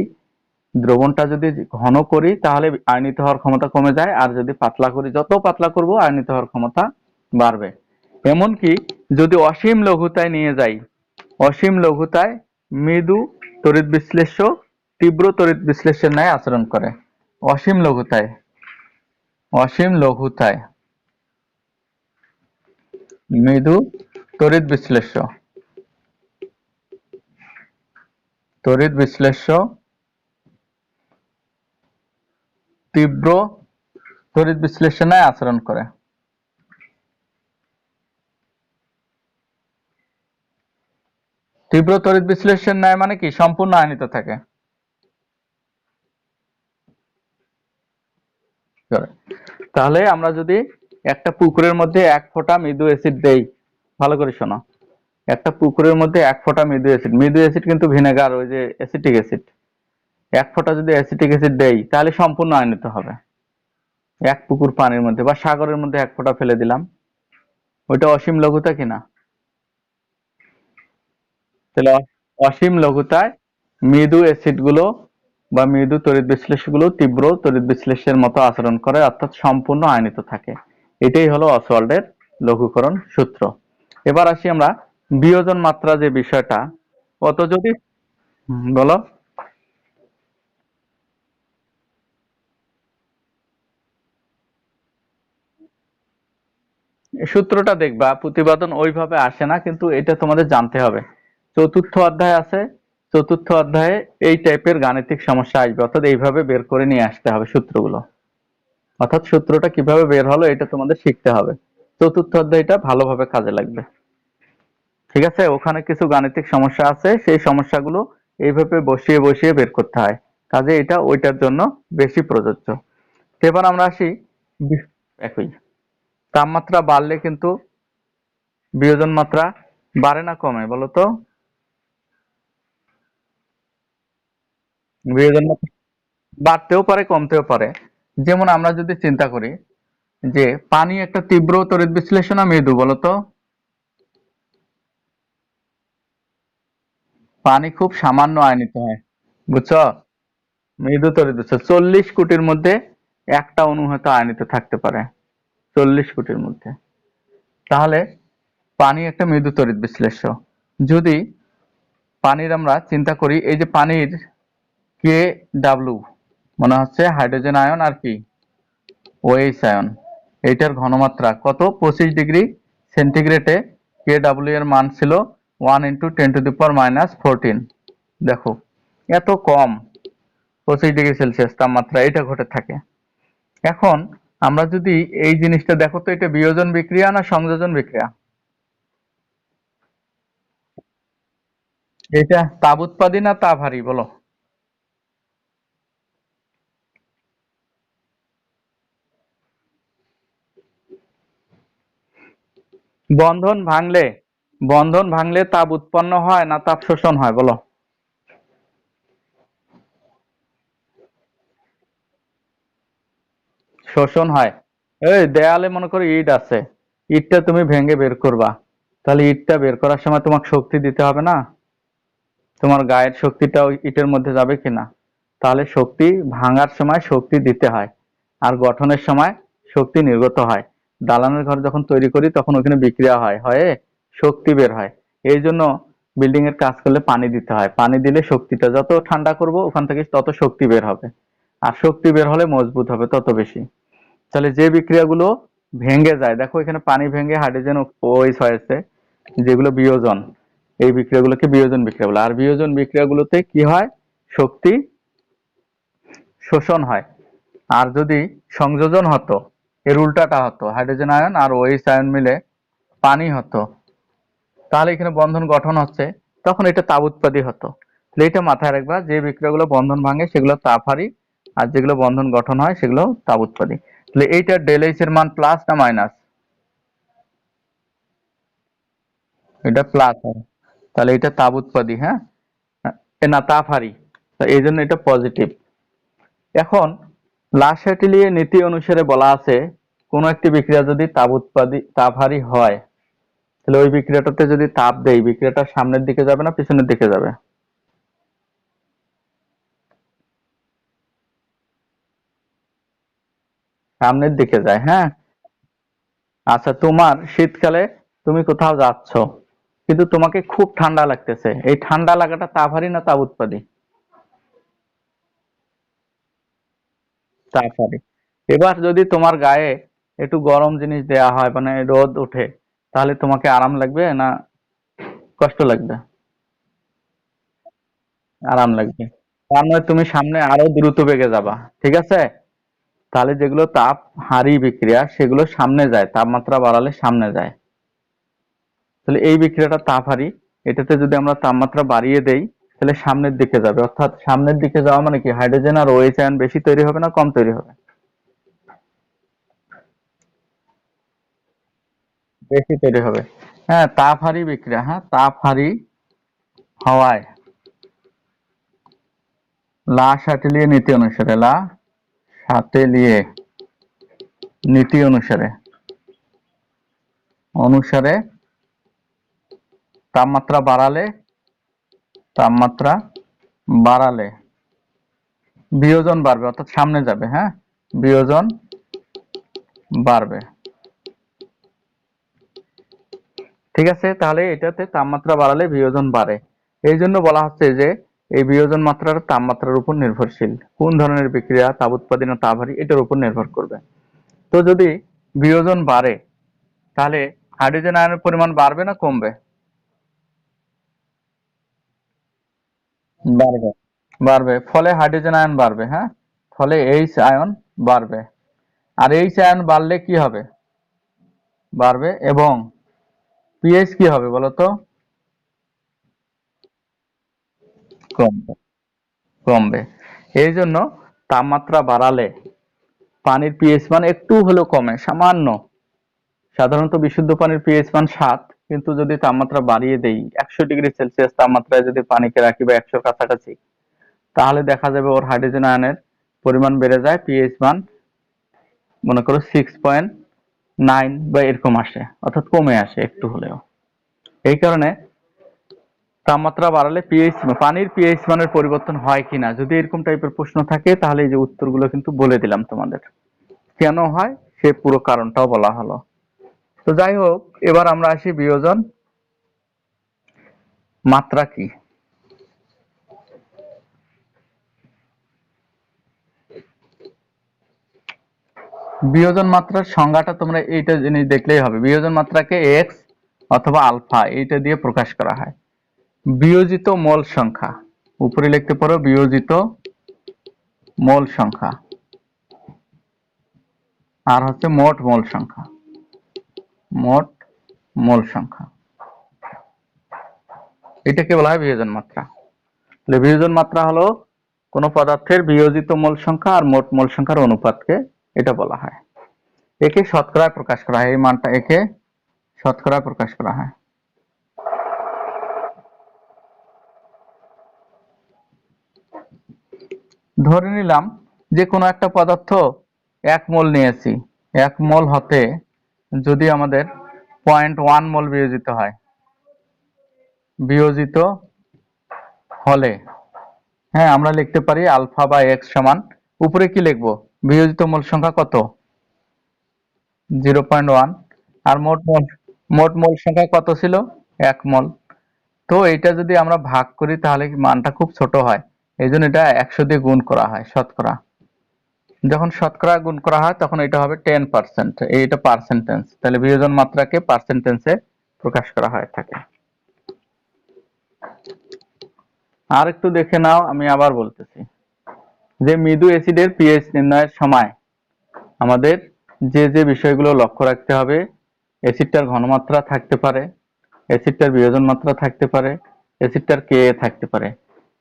দ্রবণটা যদি ঘন করি তাহলে আয়নিত হওয়ার ক্ষমতা কমে যায়, আর যদি পাতলা করি, যত পাতলা করব আয়নিত হওয়ার ক্ষমতা বাড়বে। এমনকি যদি অসীম লঘুতায় নিয়ে যাই, অসীম লঘুতায় মৃদু তড়িৎ বিশ্লেষ্য তীব্র তড়িৎ বিশ্লেষ্যের ন্যায় আচরণ করে। অসীম লঘুতায়, অসীম লঘুতায় মৃদু তড়িৎ বিশ্লেষ্য, তড়িৎ বিশ্লেষ্য তীব্র তড়িৎ বিশ্লেষ্যের ন্যায় আচরণ করে। তীব্র তড়িৎ বিশ্লেষণ ন্যায় মানে কি? সম্পূর্ণ আয়নিত থাকে। তাহলে আমরা যদি একটা পুকুরের মধ্যে 1 ফোঁটা মৃদু অ্যাসিড দেই, ভালো করে শোনো, একটা পুকুরের মধ্যে 1 ফোঁটা মৃদু অ্যাসিড, মৃদু অ্যাসিড কিন্তু ভিনেগার, ওই যে অ্যাসিটিক অ্যাসিড, 1 ফোঁটা যদি অ্যাসিটিক অ্যাসিড দেই তাহলে সম্পূর্ণ আয়নিত হবে। এক পুকুর পানির মধ্যে বা সাগরের মধ্যে 1 ফোঁটা ফেলে দিলাম, ওইটা অসীম লঘুতা কিনা? তাহলে অসীম লঘুতায় মৃদু অ্যাসিড গুলো বা মৃদু তড়িৎ বিশ্লেষ্য গুলো তীব্র তড়িৎ বিশ্লেষ্যের মতো আচরণ করে, অর্থাৎ সম্পূর্ণ আয়নিত থাকে। এটাই হলো অসওয়াল্ডের লঘুকরণ সূত্র। এবার আসি আমরা বিয়োজন মাত্রা যে বিষয়টা, অত যদি বলো, সূত্রটা দেখবা প্রতিপাদন ওইভাবে আসে না, কিন্তু এটা তোমাদের জানতে হবে। চতুর্থ অধ্যায় আছে, চতুর্থ অধ্যায়ে এই টাইপের গাণিতিক সমস্যা আসবে, অর্থাৎ এইভাবে বের করে নিয়ে আসতে হবে সূত্রগুলো। অর্থাৎ সূত্রটা কিভাবে বের হলো এটা তোমাদের শিখতে হবে। চতুর্থ অধ্যায়টা ভালোভাবে কাজে লাগবে। ঠিক আছে, ওখানে কিছু গাণিতিক সমস্যা আছে, সেই সমস্যাগুলো এইভাবে বসিয়ে বসিয়ে বের করতে হয়, কাজে এটা ওইটার জন্য বেশি প্রযোজ্য। এবার আমরা আসি একই, তাপমাত্রা বাড়লে কিন্তু বিয়োজন মাত্রা বাড়ে না কমে বলো তো? বিয়োজন মাত্রা বাড়তেও পারে কমতেও পারে। যেমন আমরা যদি চিন্তা করি যে পানি একটা তীব্র তড়িৎ বিশ্লেষ্য না মৃদু বলো তো? পানি খুব সামান্য আয়নিত হয়, বুঝছো? মৃদু তড়িৎ বিশ্লেষ্য 40 কোটির মধ্যে একটা অণু হয়তো আয়নিত থাকতে পারে, 40 কোটির মধ্যে। তাহলে পানি একটা মৃদু তড়িৎ বিশ্লেষ্য। যদি পানির আমরা চিন্তা করি, এই যে পানির কে ডাব্লু মনে হচ্ছে হাইড্রোজেন আয়ন আর কি ওএইচ আয়ন, এইটার ঘনমাত্রা কত? 25 ডিগ্রি সেন্টিগ্রেডে কে ডাব্লিউ এর মান ছিল 1 × 10⁻⁴। দেখো এত কম, 25 ডিগ্রি সেলসিয়াস তাপমাত্রা এটা ঘটে থাকে। এখন আমরা যদি এই জিনিসটা দেখো তো, এটা বিয়োজন বিক্রিয়া না সংযোজন বিক্রিয়া? এটা তাপ উৎপাদী না তাপহারী বলো? বন্ধন ভাঙলে, বন্ধন ভাঙলে তাপ উৎপন্ন হয় না তাপ শোষণ হয় বলো? শোষণ হয়। এই দেয়ালে মনে করো ইট আছে, ইটটা তুমি ভেঙে বের করবা, তাহলে ইটটা বের করার সময় তোমাকে শক্তি দিতে হবে না? তোমার গায়ের শক্তিটা ওই ইটের মধ্যে যাবে কিনা? তাহলে শক্তি ভাঙার সময় শক্তি দিতে হয়, আর গঠনের সময় শক্তি নির্গত হয়। দালানের ঘর যখন তৈরি করি তখন ওখানে বিক্রিয়া হয়, হয়ে শক্তি বের হয়। এই জন্য বিল্ডিং এর কাজ করলে পানি দিতে হয়, পানি দিলে শক্তিটা যত ঠান্ডা করব ওখান থেকে তত শক্তি বের হবে। আর শক্তি বের হলে মজবুত হবে তত বেশি। তাহলে যে বিক্রিয়াগুলো ভেঙে যায়, দেখো এখানে পানি ভেঙে হাইড্রোজেন ওএইচ হয়েছে, যেগুলো বিয়োজন, এই বিক্রিয়াগুলোকে বিয়োজন বিক্রিয়া বলে। আর বিয়োজন বিক্রিয়াগুলোতে কি হয়, শক্তি শোষণ হয়। আর যদি সংযোজন হতো, এর উল্টাটা হতো, হাইড্রোজেন আয়ন আর ওএইচ আয়ন মিলে পানি হতো, তাহলে এখানে বন্ধন গঠন হচ্ছে, তখন এটা তাপ উৎপাদী হতো। এটা মাথায় রাখবা, যে বিক্রিয়াগুলো বন্ধন ভাঙে সেগুলো তাপহারী, আর যেগুলো বন্ধন গঠন হয় সেগুলো তাপ উৎপাদী। তাহলে এইটা ডেল এইচ এর মান প্লাস না মাইনাস? এটা প্লাস হবে, তাহলে এটা তাপ উৎপাদী। হ্যাঁ, না তাপহারী, এই জন্য এটা পজিটিভ। এখন লাসাটিলিয়ে নীতি অনুসারে বলা আছে, কোন একটি বিক্রিয়া যদি তাপ উৎপাদী তাপহারী হয়, তাহলে ওই বিক্রিয়াটাতে যদি তাপ দেই, বিক্রিয়াটা সামনের দিকে যাবে না পিছনের দিকে যাবে? সামনের দিকে যায়। হ্যাঁ, আচ্ছা, তোমার শীতকালে তুমি কোথাও যাচ্ছ, কিন্তু তোমাকে খুব ঠান্ডা লাগতেছে, এই ঠান্ডা লাগাটা তাপহারী না তাপ উৎপাদী? তাপহারী। এবার যদি তোমার গায়ে একটু গরম জিনিস দেয়া হয়, মানে রোদ ওঠে, তাহলে তোমাকে আরাম লাগবে না কষ্ট লাগবে? আরাম লাগবে। তার মানে তুমি সামনে আরো দ্রুত বেগে যাবা, ঠিক আছে? তাহলে যেগুলো তাপ হারি বিক্রিয়া সেগুলো সামনে যায়, তাপমাত্রা বাড়ালে সামনে যায়। তাহলে এই বিক্রিয়াটা তাপ হারি, এটাতে যদি আমরা তাপমাত্রা বাড়িয়ে দেই, তাহলে সামনের দিকে যাবে। অর্থাৎ সামনের দিকে যাওয়া মানে কি, হাইড্রোজেন আর ওএইচ আয়ন বেশি তৈরি হবে না কম তৈরি হবে? বেশি তৈরি হবে। হ্যাঁ, তাপ হারি বিক্রিয়া, হ্যাঁ তাপ হারি হওয়ায় লা শাটিলিয়ে নীতি অনুসারে, লা শাটেলিয়ে নীতি অনুসারে অনুসারে তাপমাত্রা বাড়ালে, তাপমাত্রা বাড়ালে বিয়োজন বাড়বে, অর্থাৎ সামনে যাবে। হ্যাঁ, বিয়োজন বাড়বে। ঠিক আছে, তাহলে এটাতে তাপমাত্রা বাড়ালে বিয়োজন বাড়ে। এই জন্য বলা হচ্ছে যে এই বিয়োজন মাত্রার তাপমাত্রার উপর নির্ভরশীল। কোন ধরনের বিক্রিয়া, তাপ উৎপাদী না তাপহারী, এটার উপর নির্ভর করবে। তো যদি বিয়োজন বাড়ে, তাহলে হাইড্রোজেন আয়নের পরিমাণ বাড়বে না কমবে? বাড়বে। বাড়বে, ফলে হাইড্রোজেন আয়ন বাড়বে। হ্যাঁ, ফলে এইচ আয়ন বাড়বে। আর এইচ আয়ন বাড়লে কি হবে? বাড়বে, এবং পিএইচ কি হবে বলতো? কমবে। কমবে। এই জন্য তাপমাত্রা বাড়ালে পানির পিএইচ মান একটু হলেও কমে, সামান্য। সাধারণত বিশুদ্ধ পানির পিএইচ মান 7, কিন্তু যদি তাপমাত্রা বাড়িয়ে দেই 100 ডিগ্রি সেলসিয়াস তাপমাত্রায় যদি পানিকে রাখি, বা 100 কাছাকাছি, তাহলে দেখা যাবে ওর হাইড্রোজেন আয়নের পরিমাণ বেড়ে যায়, পিএইচ মান মনে করো 6.9 বা এরকম আসে, অর্থাৎ কমে আসে একটু হলেও। এই কারণে তাপমাত্রা বাড়ালে পিএইচ, পানির পিএইচ মানের পরিবর্তন হয় কিনা, যদি এরকম টাইপের প্রশ্ন থাকে, তাহলে এই যে উত্তরগুলো কিন্তু বলে দিলাম তোমাদের, কেন হয় সে পুরো কারণটাও বলা হলো। তো যাই হোক, এবার আমরা আসি বিয়োজন মাত্রা কি। বিয়োজন মাত্রার সংজ্ঞাটা তোমরা এইটা জিনিস দেখলেই হবে, বিয়োজন মাত্রাকে এক্স অথবা আলফা এইটা দিয়ে প্রকাশ করা হয়। বিয়োজিত মোল সংখ্যা, উপরে লিখতে পারো বিয়োজিত মোল সংখ্যা, আর হচ্ছে মোট মোল সংখ্যা, মোট মোল সংখ্যা, এটাকে বলা হয় বিয়োজন মাত্রা। তাহলে বিয়োজন মাত্রা হলো কোন পদার্থের বিয়োজিত মোল সংখ্যা আর মোট মোল সংখ্যার অনুপাতকে এটা বলা হয়। একে শতকরায় প্রকাশ করা হয়, এই মানটা একে শতকরায় প্রকাশ করা হয়। ধরে নিলাম যে কোনো একটা পদার্থ 1 মোল নিয়েছি, 1 মোল হতে যদি আমাদের 0.1 মোল বিয়োজিত হয়, বিয়োজিত হলে, হ্যাঁ আমরা লিখতে পারি আলফা বা এক্স সমান, উপরে কি লিখবো, বিয়োজিত মোল সংখ্যা কত, 0.1, আর মোট মোল সংখ্যা কত ছিল, 1 মোল। তো এটা যদি আমরা ভাগ করি তাহলে মানটা খুব ছোট হয়, এই জন্য এটা 100 দিয়ে গুণ করা হয়, শতকরা। যখন শতকরা গুণ করা হয় তখন এটা হবে 10%, এইটা পার্সেন্টেজ, তাহলে বিয়োজন মাত্রাকে পার্সেন্টেজে প্রকাশ করা হয়ে থাকে। আর একটু দেখে নাও, আমি আবার বলতেছি যে মৃদু অ্যাসিডের পিএইচ নির্ণয়ের সময় আমাদের যে যে বিষয়গুলো লক্ষ্য রাখতে হবে, অ্যাসিডটার ঘনমাত্রা থাকতে পারে, অ্যাসিডটার বিয়োজন মাত্রা থাকতে পারে, অ্যাসিডটার কে থাকতে পারে,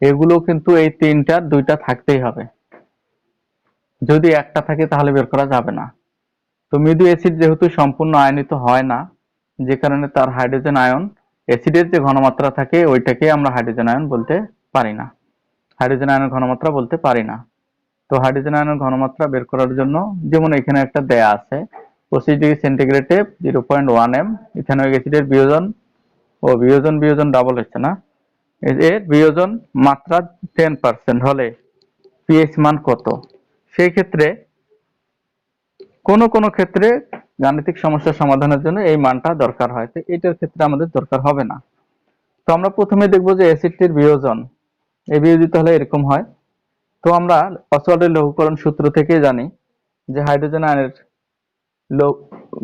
এগুলো কিন্তু এই তিনটার দুইটা থাকতেই হবে। যদি একটা থাকে তাহলে বের করা যাবে না। তো মৃদু অ্যাসিড যেহেতু সম্পূর্ণ আয়নিত হয় না, যে কারণে তার হাইড্রোজেন আয়ন, অ্যাসিডের যে ঘনমাত্রা থাকে ওইটাকে আমরা হাইড্রোজেন আয়ন বলতে পারি না, হাইড্রোজেন আয়নের ঘনমাত্রা বলতে পারি না। তো হাইড্রোজেন আয়নের ঘনমাত্রা বের করার জন্য যেমন এখানে একটা দেয়া আছে 25°C 0.1 m ইথানোয়িক অ্যাসিডের বিয়োজন, ও বিয়োজন বিয়োজন ডাবল হচ্ছে না, এর বিয়োজন মাত্রা 10% হলে পিএইচ মান কত। সেই ক্ষেত্রে কোনো ক্ষেত্রে গাণিতিক সমস্যা সমাধানের জন্য এই মানটা দরকার হয়, তো এটার ক্ষেত্রে আমাদের দরকার হবে না। তো আমরা প্রথমে দেখব যে অ্যাসিডটির বিয়োজন, এই বিয়োজিত হলে এরকম হয়। তো আমরা অসওয়াল্ডের লঘুকরণ সূত্র থেকে জানি যে হাইড্রোজেন আয়নের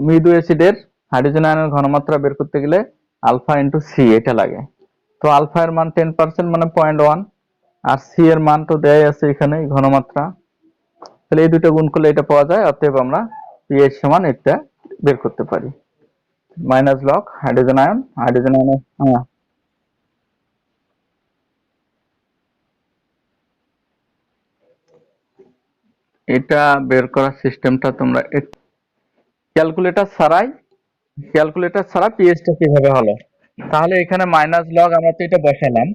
মৃদু অ্যাসিডের হাইড্রোজেন আয়নের ঘনমাত্রা বের করতে গেলে আলফা ইন্টু সি এটা লাগে। তো আলফা এর মান 10% মানে 0.1, আর সি এর মান তো দেয়াই আছে এখানে ঘনমাত্রা, তাহলে এই দুটো গুণ করলে এটা পাওয়া যায়। অতএব আমরা পিএইচ সমান এটা বের করতে পারি, minus log hydrogen ion, hydrogen ion, হ্যাঁ এটা বের করার সিস্টেমটা তোমরা ক্যালকুলেটর ছাড়া পিএইচটা কিভাবে হলো, তাহলে এখানে মাইনাস লগ আমরা তো এটা বসালাম,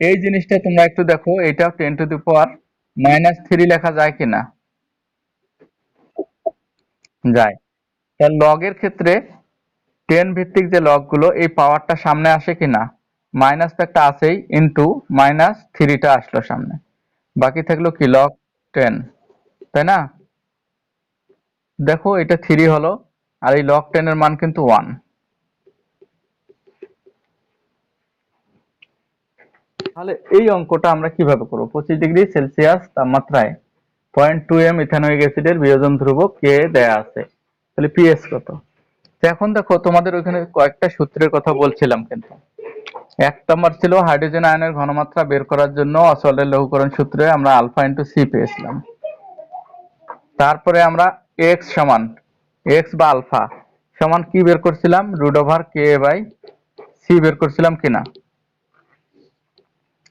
এই জিনিসটা তোমরা একটু দেখো, এটা 10⁻³ লেখা যায় কিনা, যায়। তার লগের ক্ষেত্রে 10 ভিত্তিক যে লগগুলো এই পাওয়ারটা সামনে আসে কিনা, মাইনাস তো একটা আছেই, ইন্টু -3টা আসলো সামনে, বাকি থাকলো কি লগ 10, তাই না? দেখো এটা 3 হলো, আর এই লগ 10 এর মান কিন্তু 1। তাহলে এই অঙ্কটা আমরা কিভাবে করবো, 25°C তাপমাত্রায় 0.2 m ইথানোয়িক অ্যাসিডের বিয়োজন ধ্রুবক কে দেয়া আছে, তাহলে পিএস কত। তো এখন দেখো তোমাদের ওইখানে কয়েকটা সূত্রের কথা বলছিলাম, কিন্তু এক নম্বর ছিল হাইড্রোজেন আয়নের ঘনমাত্রা বের করার জন্য অসওয়াল্ডের লঘুকরণ সূত্রে আমরা আলফা ইন্টু সি পেয়েছিলাম। তারপরে আমরা এক্স সমান, এক্স বা আলফা সমান কি বের করছিলাম, √K/C বের করছিলাম কিনা,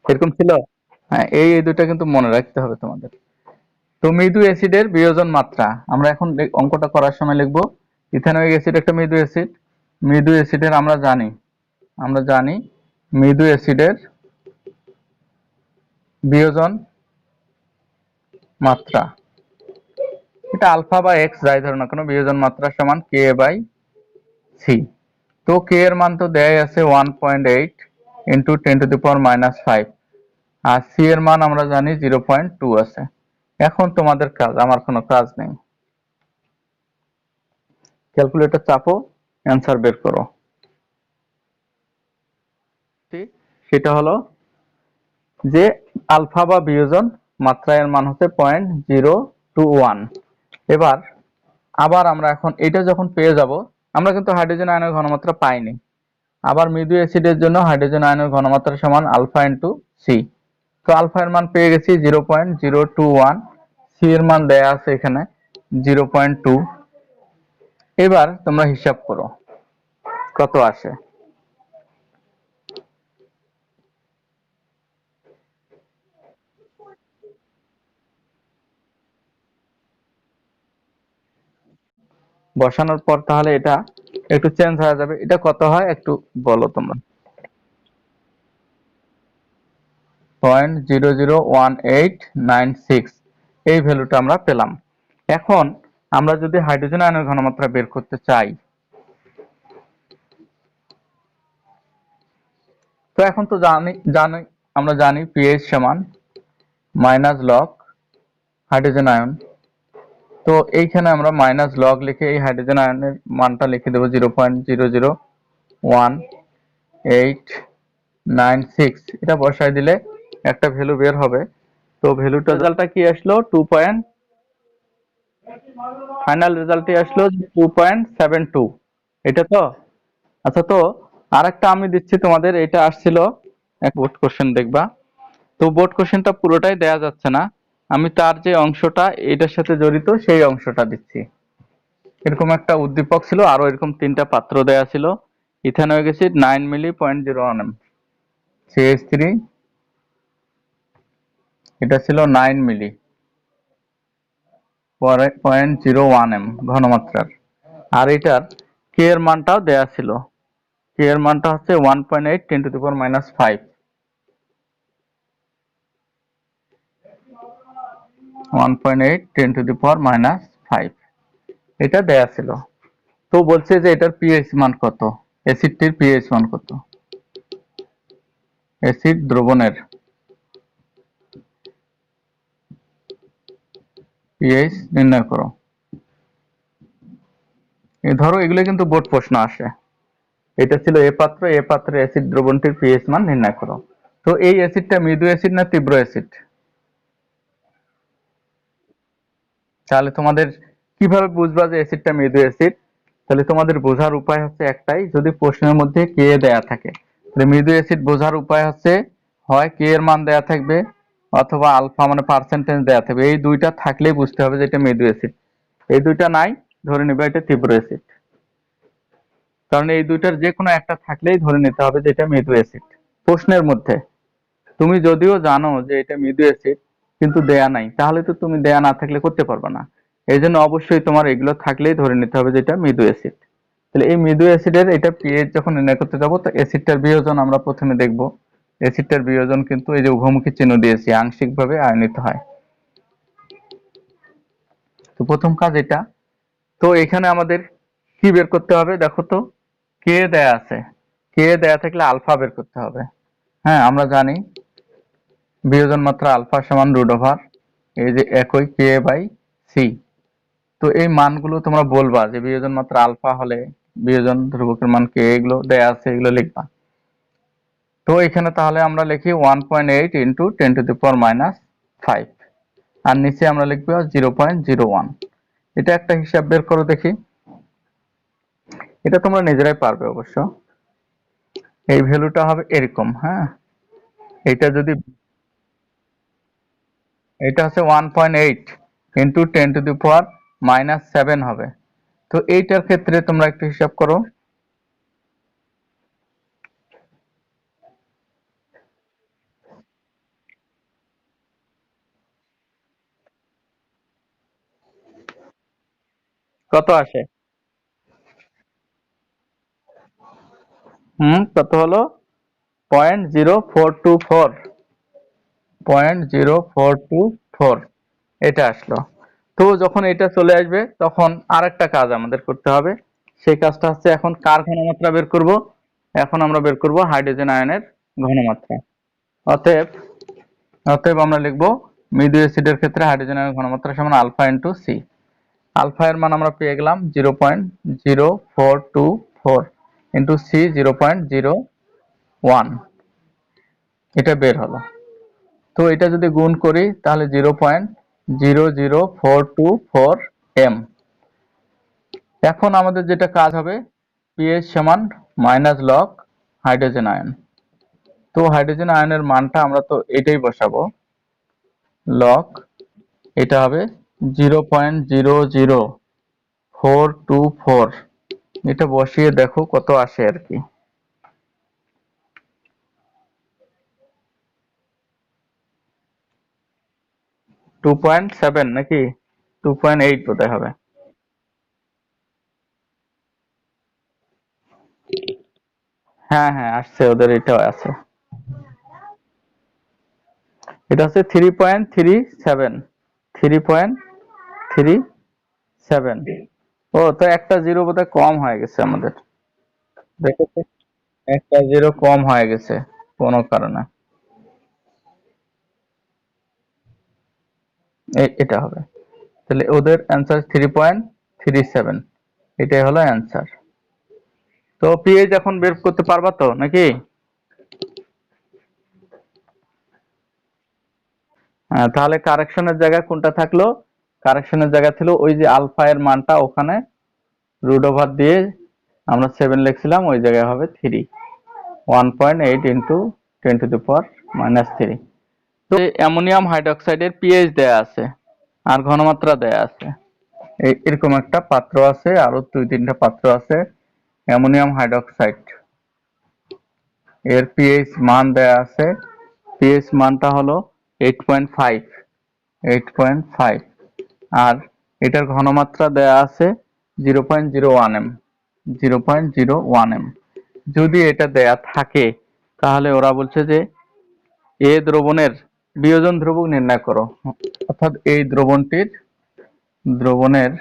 এরকম ছিল। হ্যাঁ, এই দুইটা কিন্তু মনে রাখতে হবে তোমাদের। তো মৃদু অ্যাসিডের বিয়োজন মাত্রা আমরা এখন অঙ্কটা করার সময় লিখবো। ইথানোয়িক অ্যাসিড একটা মৃদু অ্যাসিড, মৃদু অ্যাসিডের আমরা জানি মৃদু অ্যাসিডের বিয়োজন মাত্রা, এটা আলফা বা এক্স যাই ধরো না কেন, বিয়োজন মাত্রা সমান K/C। তো কে এর মান তো দেয়াই আছে 1.8 ইন্টু 10⁻⁵, আর সি এর মান আমরা জানি 0.2 আছে। এখন তোমাদের কাজ, আমার কোনো কাজ নেই, ক্যালকুলেটর চাপো, অ্যান্সার বের করো। সেটা হলো যে আলফা বা বিয়োজন মাত্রা এর মান হচ্ছে 0.021। এবার আবার আমরা এখন এটা যখন পেয়ে যাব, আমরা কিন্তু হাইড্রোজেন আয়নের ঘনমাত্রা পাইনি, আবার মৃদু অ্যাসিডের জন্য হাইড্রোজেন আয়নের ঘনমাত্রা সমান আলফা ইন্টু সি। তো আলফা এর মান পেয়ে গেছি 0.021, সি এর মান দেয়া আছে এখানে 0.2। এবার তোমরা হিসাব করো কত আসে। বসানোর পর তাহলে এটা একটু চেঞ্জ হয়ে যাবে, এটা কত হয় একটু বলো তোমরা। 0.00186 এই ভ্যালুটা আমরা পেলাম। এখন আমরা যদি হাইড্রোজেন আয়নের ঘনমাত্রা বের করতে চাই, তো এখন তো আমরা জানি পিএইচ সমান মাইনাস লগ হাইড্রোজেন আয়ন। তো এইখানে আমরা মাইনাস লগ লিখে এই হাইড্রোজেন আয়নের মানটা লিখে দেবো 0.00186, এটা বসাই দিলে একটা ভ্যালু বের হবে। তো ভ্যালুটা রেজাল্টটা কি আসলো, 2.2 ফাইনাল রেজাল্টে আসলো 2.72, এটা তো। আচ্ছা, তো আরেকটা আমি দিচ্ছি তোমাদের, এটা আসছিল এক বোর্ড কোশ্চেন দেখবা। তো বোর্ড কোশ্চেনটা পুরোটাই দেয়া যাচ্ছে না, আমি তার যে অংশটা এটার সাথে জড়িত সেই অংশটা দিচ্ছি। এরকম একটা উদ্দীপক ছিল, আরো এরকম 3টা পাত্র দেয়া ছিল। ইথানোয়িক অ্যাসিড 9 মিলি 0.01 এম, CH3 এটা ছিল 9 মিলি 0.01 এম ঘনমাত্রার। আর এটার কে এর মানটাও দেয়া ছিল, কে এর মানটা হচ্ছে 1.8 10⁻⁵, 1.8 10⁻⁵, এটা দেয়া ছিল। তো বলছে যে এটার পিএইচ মান কত, অ্যাসিডটির পিএইচ মান কত, অ্যাসিড দ্রবণের পিএইচ নির্ণয় করো। ধরো এগুলো কিন্তু বোর্ড প্রশ্ন আসে। এটা ছিল এ পাত্র, এ পাত্রের অ্যাসিড দ্রবণটির পিএইচ মান নির্ণয় করো। তো এই অ্যাসিডটা মৃদু অ্যাসিড না তীব্র অ্যাসিড? তাহলে তোমাদের কিভাবে বুঝবা যে অ্যাসিডটা মৃদু অ্যাসিড? তাহলে তোমাদের বোঝার উপায় হচ্ছে একটাই, যদি প্রশ্নের মধ্যে কে দেয়া থাকে, তাহলে মৃদু অ্যাসিড বোঝার উপায় হচ্ছে হয় কে এর মান দেয়া থাকবে অথবা আলফা মানে পার্সেন্টেজ দেয়া থাকবে। এই দুইটা থাকলেই বুঝতে হবে যে এটা মৃদু অ্যাসিড। এই দুইটা নাই, ধরে নেবে এটা তীব্র অ্যাসিড। কারণ এই দুইটার যে কোনো একটা থাকলেই ধরে নিতে হবে যে এটা মৃদু অ্যাসিড প্রশ্নের মধ্যে। তুমি যদিও জানো যে এটা মৃদু অ্যাসিড কিন্তু দেয়া নাই, তাহলে তো তুমি দেয়া না থাকলে করতে পারবে না। এই জন্য অবশ্যই তোমার এগুলো থাকলেই ধরে নিতে হবে যে এটা মৃদু অ্যাসিড। তাহলে এই মৃদু অ্যাসিডের এটা পিএইচ যখন নির্ণয় করতে যাবো, তো অ্যাসিডটার বিয়োজন আমরা প্রথমে দেখব। অ্যাসিডটার বিয়োজন কিন্তু এই যে উভমুখী চিহ্ন দিয়েছি, আংশিকভাবে আয়নিত হয়। তো প্রথম কাজ এটা। তো এখানে আমাদের কি বের করতে হবে দেখো তো, কে দেয়া আছে, কে দেয়া থাকলে আলফা বের করতে হবে। হ্যাঁ, আমরা জানি বিয়োজন মাত্রা আলফা সমান √ এই যে একই কে বাই সি। তো এই মানগুলো তোমরা বলবা যে বিয়োজন মাত্রা আলফা হলে বিয়োজন ধ্রুবকের মান কে, এগুলো দেয়া আছে, এগুলো লিখবা। তো এখানে তাহলে আমরা লিখি 1.8 ইন্টু 10⁻⁵, আর নিচে আমরা লিখবো 0.01। এটা একটা হিসাব বের করো দেখি, এটা তোমরা নিজেরাই পারবে অবশ্য। এই ভ্যালুটা হবে এরকম, হ্যাঁ। এটা যদি, এটা হচ্ছে 1.8 ইন্টু 10⁻⁷ হবে। তো এইটার ক্ষেত্রে তোমরা একটু হিসাব করো, কত আসে। কত হলো? 0.0424, 0.0424 এটা আসলো। তো যখন এটা চলে আসবে তখন আরেকটা কাজ আমাদের করতে হবে। সেই কাজটা হচ্ছে এখন কার ঘনমাত্রা বের করব? এখন আমরা বের করব হাইড্রোজেন আয়নের ঘনমাত্রা। অতএব অতএব আমরা লিখব মৃদু অ্যাসিডের ক্ষেত্রে হাইড্রোজেন আয়নের ঘনমাত্রা সমান আলফা ইন্টু সি। আলফা এর মান আমরা পেয়ে গেলাম 0.0424 ইন্টু সি 0.01, এটা বের হলো। তো এটা যদি গুণ করি তাহলে 0.00424 এম। এখন আমাদের যেটা কাজ হবে, পিএইচ সমান -log হাইড্রোজেন আয়ন। তো হাইড্রোজেন আয়নের মানটা আমরা তো এটাই বসাবো, লগ এটা হবে 0.00424। এটা বসিয়ে দেখো কত আসে আর কি। 2.7 নাকি 2.8 বোধহয় হবে। হ্যাঁ হ্যাঁ আসছে, ওদের এটাও আছে। এটা হচ্ছে 3.37, 3.37। ও, তো একটা জিরো বোধহয় কম হয়ে গেছে আমাদের, দেখো তো, একটা জিরো কম হয়ে গেছে কোনো কারণে। এটা হবে, তাহলে ওদের অ্যান্সার 3.37, এটাই হলো অ্যান্সার। তো পিএইচ এখন বের করতে পারবা তো নাকি? তাহলে কারেকশনের জায়গায় কোনটা থাকলো? কারেকশনের জায়গা ছিল ওই যে আলফা এর মানটা ওখানে রুট ওভার দিয়ে আমরা 7 লিখছিলাম, ওই জায়গায় হবে 3, 1.8 ইন্টু 10⁻³ তো অ্যামোনিয়াম হাইড্রোক্সাইডের পিএইচ দেয়া আছে আর ঘনমাত্রা দেয়া আছে। এরকম একটা পাত্র আছে, আরো 2-3টা পাত্র আছে। অ্যামোনিয়াম হাইড্রোক্সাইড এর পিএইচ মান দেয়া আছে, পিএইচ মানটা হলো 8.5, 8.5 আর এটার ঘনমাত্রা দেয়া আছে 0.01 এম, 0.01 এম। যদি এটা দেয়া থাকে তাহলে ওরা বলছে যে এ দ্রবণের বিয়োজন ধ্রুবক নির্ণয় করো, অর্থাৎ এই দ্রবণের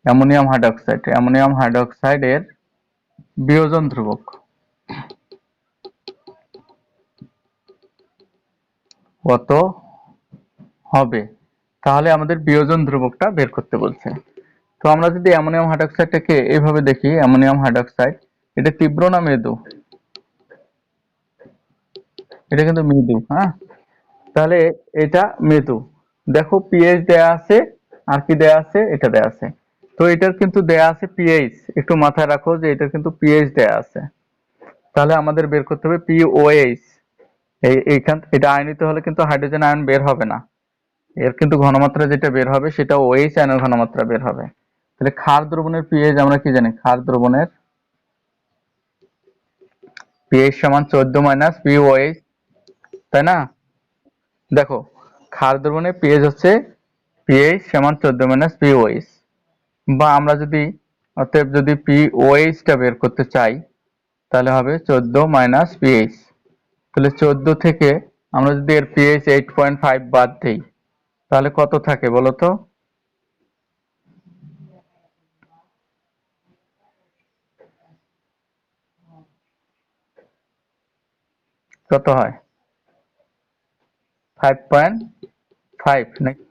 অ্যামোনিয়াম হাইড্রোক্সাইডের বিয়োজন ধ্রুবক কত হবে, তাহলে আমাদের বিয়োজন ধ্রুবকটা বের করতে বলছে। তো আমরা যদি অ্যামোনিয়াম হাইড্রোক্সাইডটাকে এইভাবে দেখি, অ্যামোনিয়াম হাইড্রোক্সাইড এটা তীব্র না মৃদু? এটা কিন্তু মৃদু, হ্যাঁ। তাহলে এটা মৃদু। দেখো পিএইচ দেয়া আছে, আর কি দেয়া আছে, এটা দেয়া আছে। তো এটার কিন্তু দেয়া আছে পিএইচ, একটু মাথায় রাখো যে এটার কিন্তু পিএইচ দেয়া আছে। তাহলে আমাদের বের করতে হবে পিওএইচ। এইখান এটা আয়নিত হলে কিন্তু হাইড্রোজেন আয়ন বের হবে না, এর কিন্তু ঘনমাত্রা যেটা বের হবে সেটা ওএইচ আয়নের ঘনমাত্রা বের হবে। তাহলে ক্ষার দ্রবণের পিএইচ আমরা কি জানি, ক্ষার দ্রবণের পিএইচ সমান 14 - পিওএইচ, তাই না? দেখো ক্ষার দ্রবণের পিএইচ হচ্ছে পিএইচ সমান 14 - পিওএইচ, বা আমরা যদি অতএব যদি পিওএইচ টা বের করতে চাই তাহলে হবে 14 - পিএইচ। তাহলে 14 থেকে আমরা যদি এর পিএইচ 8.5 বাদ দেই তাহলে কত থাকে বলো তো? কত হয়? 5.5 নাকি?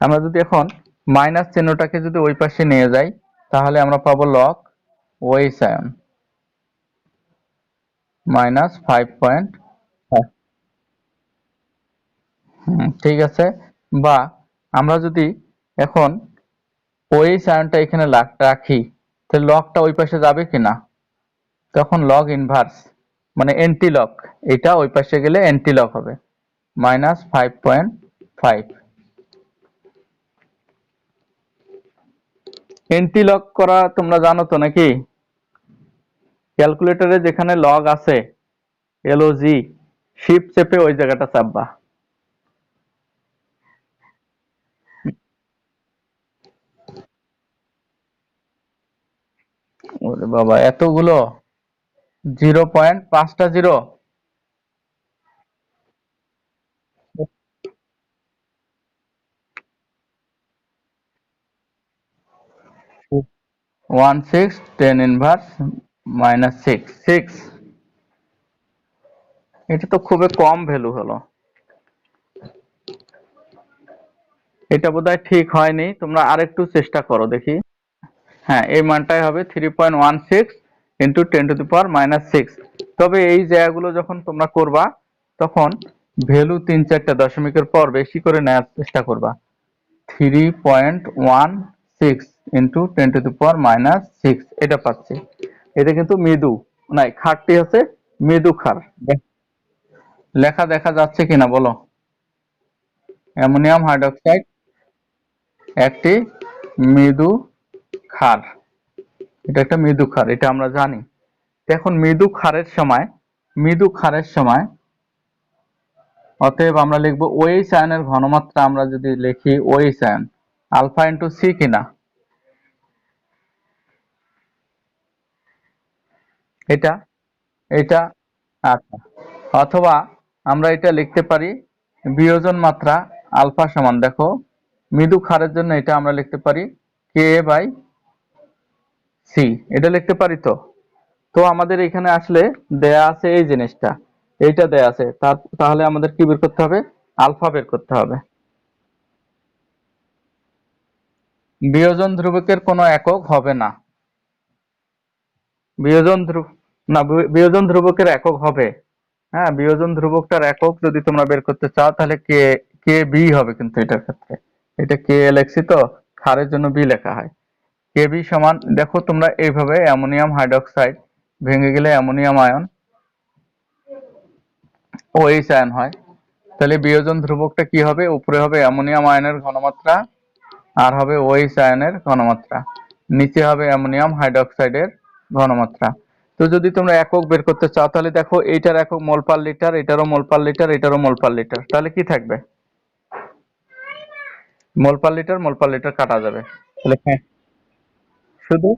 আমরা যদি এখন মাইনাস চিহ্নটাকে যদি ওই পাশে নিয়ে যাই তাহলে আমরা পাবো লগ ওএইচ আয়ন -5.5। ঠিক আছে। বা আমরা যদি এখন ওএইচ আয়নটা এখানে রাখি তাহলে লগটা ওই পাশে যাবে কিনা? তখন লগ ইনভার্স মানে এন্টি লগ, এটা ওই পাশে গেলে এন্টি লগ হবে -5.5। এন্টি লগ করা তোমরা জানো তো নাকি? ক্যালকুলেটরে যেখানে লগ আছে এলওজি, শিফট চেপে ওই জায়গাটা চাপবা। ওরে বাবা, এতগুলো! 0.5টা জিরো! 16 10 ইনভার্স -6। এটা তো খুবই কম ভ্যালু হলো, এটা বোধহয় ঠিক হয়নি, তোমরা আরেকটু চেষ্টা করো দেখি। হ্যাঁ, এই মানটাই হবে 3.16 ইন্টু 10⁻⁻6। তবে এই জায়গাগুলো যখন তোমরা করবা তখন ভ্যালু 3-4টা দশমিকের পর বেশি করে নেওয়ার চেষ্টা করবা। 3.16 ইন্টু 10⁻⁻6 এটা পাচ্ছি। এটা কিন্তু মৃদু, নাই ক্ষারটি হচ্ছে মৃদু ক্ষার। লেখা দেখা যাচ্ছে কিনা বলো? অ্যামোনিয়াম হাইড্রোক্সাইড একটি মৃদু ক্ষার, এটা একটা মৃদু ক্ষার, এটা আমরা জানি। এখন মৃদু ক্ষারের সময় অতএব আমরা লিখব ওএইচ আয়নের ঘনমাত্রা, আমরা যদি লিখি ওএইচ আয়ন আলফা ইন্টু সি কিনা, এটা এটা আচ্ছা, অথবা আমরা এটা লিখতে পারি বিয়োজন মাত্রা আলফা সমান, দেখো মৃদু ক্ষারের জন্য এটা আমরা লিখতে পারি কে বাই সি, এটা লিখতে পারি। তো তো আমাদের এখানে আসলে দেয়া আছে এই জিনিসটা, এইটা দেয়া আছে, তাহলে আমাদের কি বের করতে হবে? আলফা বের করতে হবে। বিয়োজন ধ্রুবকের কোনো একক হবে না, বিয়োজন ধ্রুব না, বিয়োজন ধ্রুবকের একক হবে। হ্যাঁ, বিয়োজন ধ্রুবকটার একক যদি তোমরা বের করতে চাও তাহলে কে কে বি হবে কিন্তু এটার ক্ষেত্রে এটা কে লেখছি তো, ক্ষারের জন্য বি লেখা হয়। কেবি সমান, দেখো তোমরা এইভাবে অ্যামোনিয়াম হাইড্রোক্সাইড ভেঙে গেলে অ্যামোনিয়াম আয়ন OH আয়ন হয়। তাহলে বিয়োজন ধ্রুবকটা কি হবে? উপরে হবে অ্যামোনিয়াম আয়নের ঘনমাত্রা আর হবে OH আয়নের ঘনমাত্রা, নিচে হবে অ্যামোনিয়াম হাইড্রোক্সাইডের ঘনমাত্রা। তো যদি তোমরা একক বের করতে চাও তাহলে দেখো এইটার একক মোল পার লিটার, এটারও মোল পার লিটার, এটারও মোল পার লিটার, তাহলে কি থাকবে? মোল পার লিটার কাটা যাবে। তাহলে হ্যাঁ, শুধু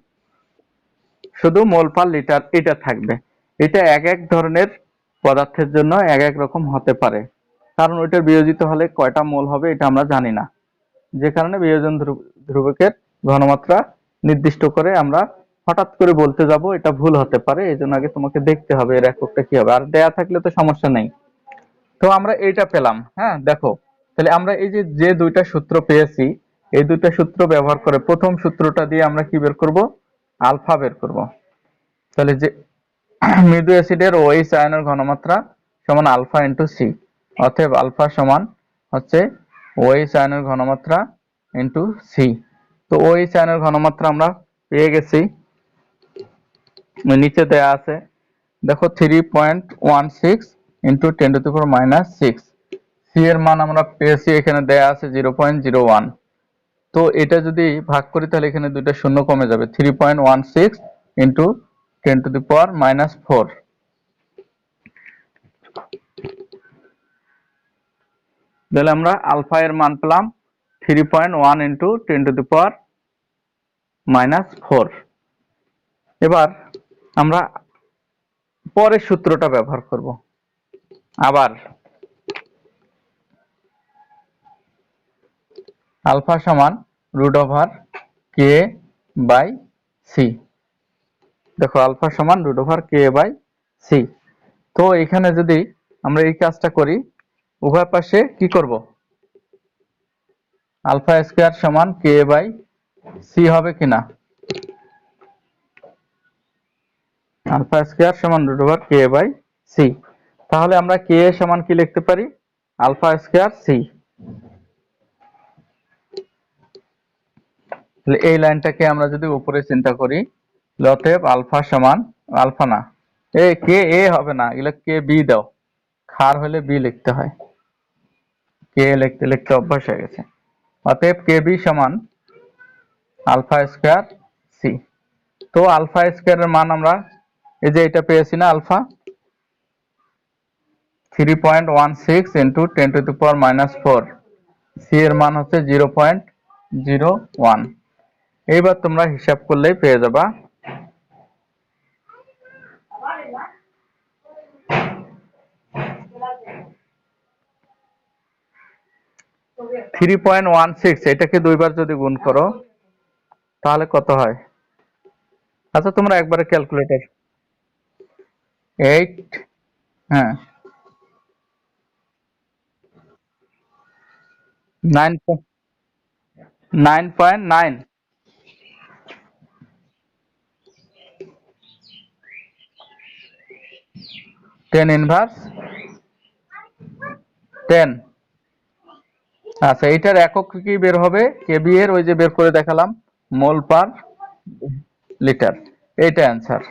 শুধু মোল পার লিটার এটা থাকবে। এটা এক এক ধরনের পদার্থের জন্য এক এক রকম হতে পারে, কারণ ওইটার বিয়োজিত হলে কয়টা মোল হবে এটা আমরা জানি না, যে কারণে বিয়োজন ধ্রুবকের ঘনমাত্রা নির্দিষ্ট করে আমরা হঠাৎ করে বলতে যাব এটা ভুল হতে পারে, এই জন্য আগে তোমাকে দেখতে হবে এর এককটা কি হবে। আর দেয়া থাকলে তো সমস্যা নেই। তো আমরা এইটা পেলাম। হ্যাঁ দেখো, তাহলে আমরা এই যে যে দুইটা সূত্র পেয়েছি, এই দুইটা সূত্র ব্যবহার করে প্রথম সূত্রটা দিয়ে আমরা কি বের করব? আলফা বের করব। তাহলে যে মৃদু অ্যাসিডের OH আয়নের ঘনমাত্রা সমান আলফা ইন্টু সি, অতএব আলফা সমান হচ্ছে OH আয়নের ঘনমাত্রা ইন্টু সি। তো OH আয়নের ঘনমাত্রা আমরা পেয়ে গেছি, নিচে দেয়া আছে দেখো 3.16 ইন্টু 10⁻⁻6। সি এর মান আমরা পেয়েছি, এখানে দেয়া আছে 0.01। তো এটা যদি ভাগ করি তাহলে এখানে দুইটা শূন্য কমে যাবে, 3.16 ইন্টু 10⁻⁻4। তাহলে আমরা আলফা এর মান পেলাম 3.1 ইন্টু 10⁻⁻4। এবার আমরা পরের সূত্রটা ব্যবহার করব। আবার আলফা সমান √k/c। দেখো আলফা সমান √k/c। তো এখানে যদি আমরা এই কাজটা করি, উভয় পাশে কি করব? আলফা স্কয়ার সমান k/c হবে কিনা? আলফা স্কয়ার সমান √k/c। তাহলে আমরা k এর সমান কি লিখতে পারি? Alpha square c। তাহলে এই লাইনটাকে আমরা যদি উপরে চিন্তা করি, অতএব আলফা সমান, আলফা না, কে এ হবে না, এগুলো কে বি দাও, ক্ষার হলে বি লিখতে হয়, কে লিখতে লিখতে অভ্যাস হয়ে গেছে। অতএব কে বি সমান আলফা স্কয়ার সি। তো আলফা স্কয়ারের মান আমরা এই যে এটা পেয়েছি না, আলফা 3.16 ইন্টু 10⁻⁻4, সি এর মান হচ্ছে 0.01। এইবার তোমরা হিসাব করলেই পেয়ে যাবা 3.16, এটাকে দুইবার যদি গুণ করো তাহলে কত হয়? আচ্ছা তোমরা একবারে ক্যালকুলেটর 8, হ্যাঁ 9.9, 10 ইনভার্স 10। আচ্ছা এইটার একক কি বের হবে? কেবি এর ওই যে বের করে দেখালাম, মোল পার লিটার, এইটা অ্যান্সার।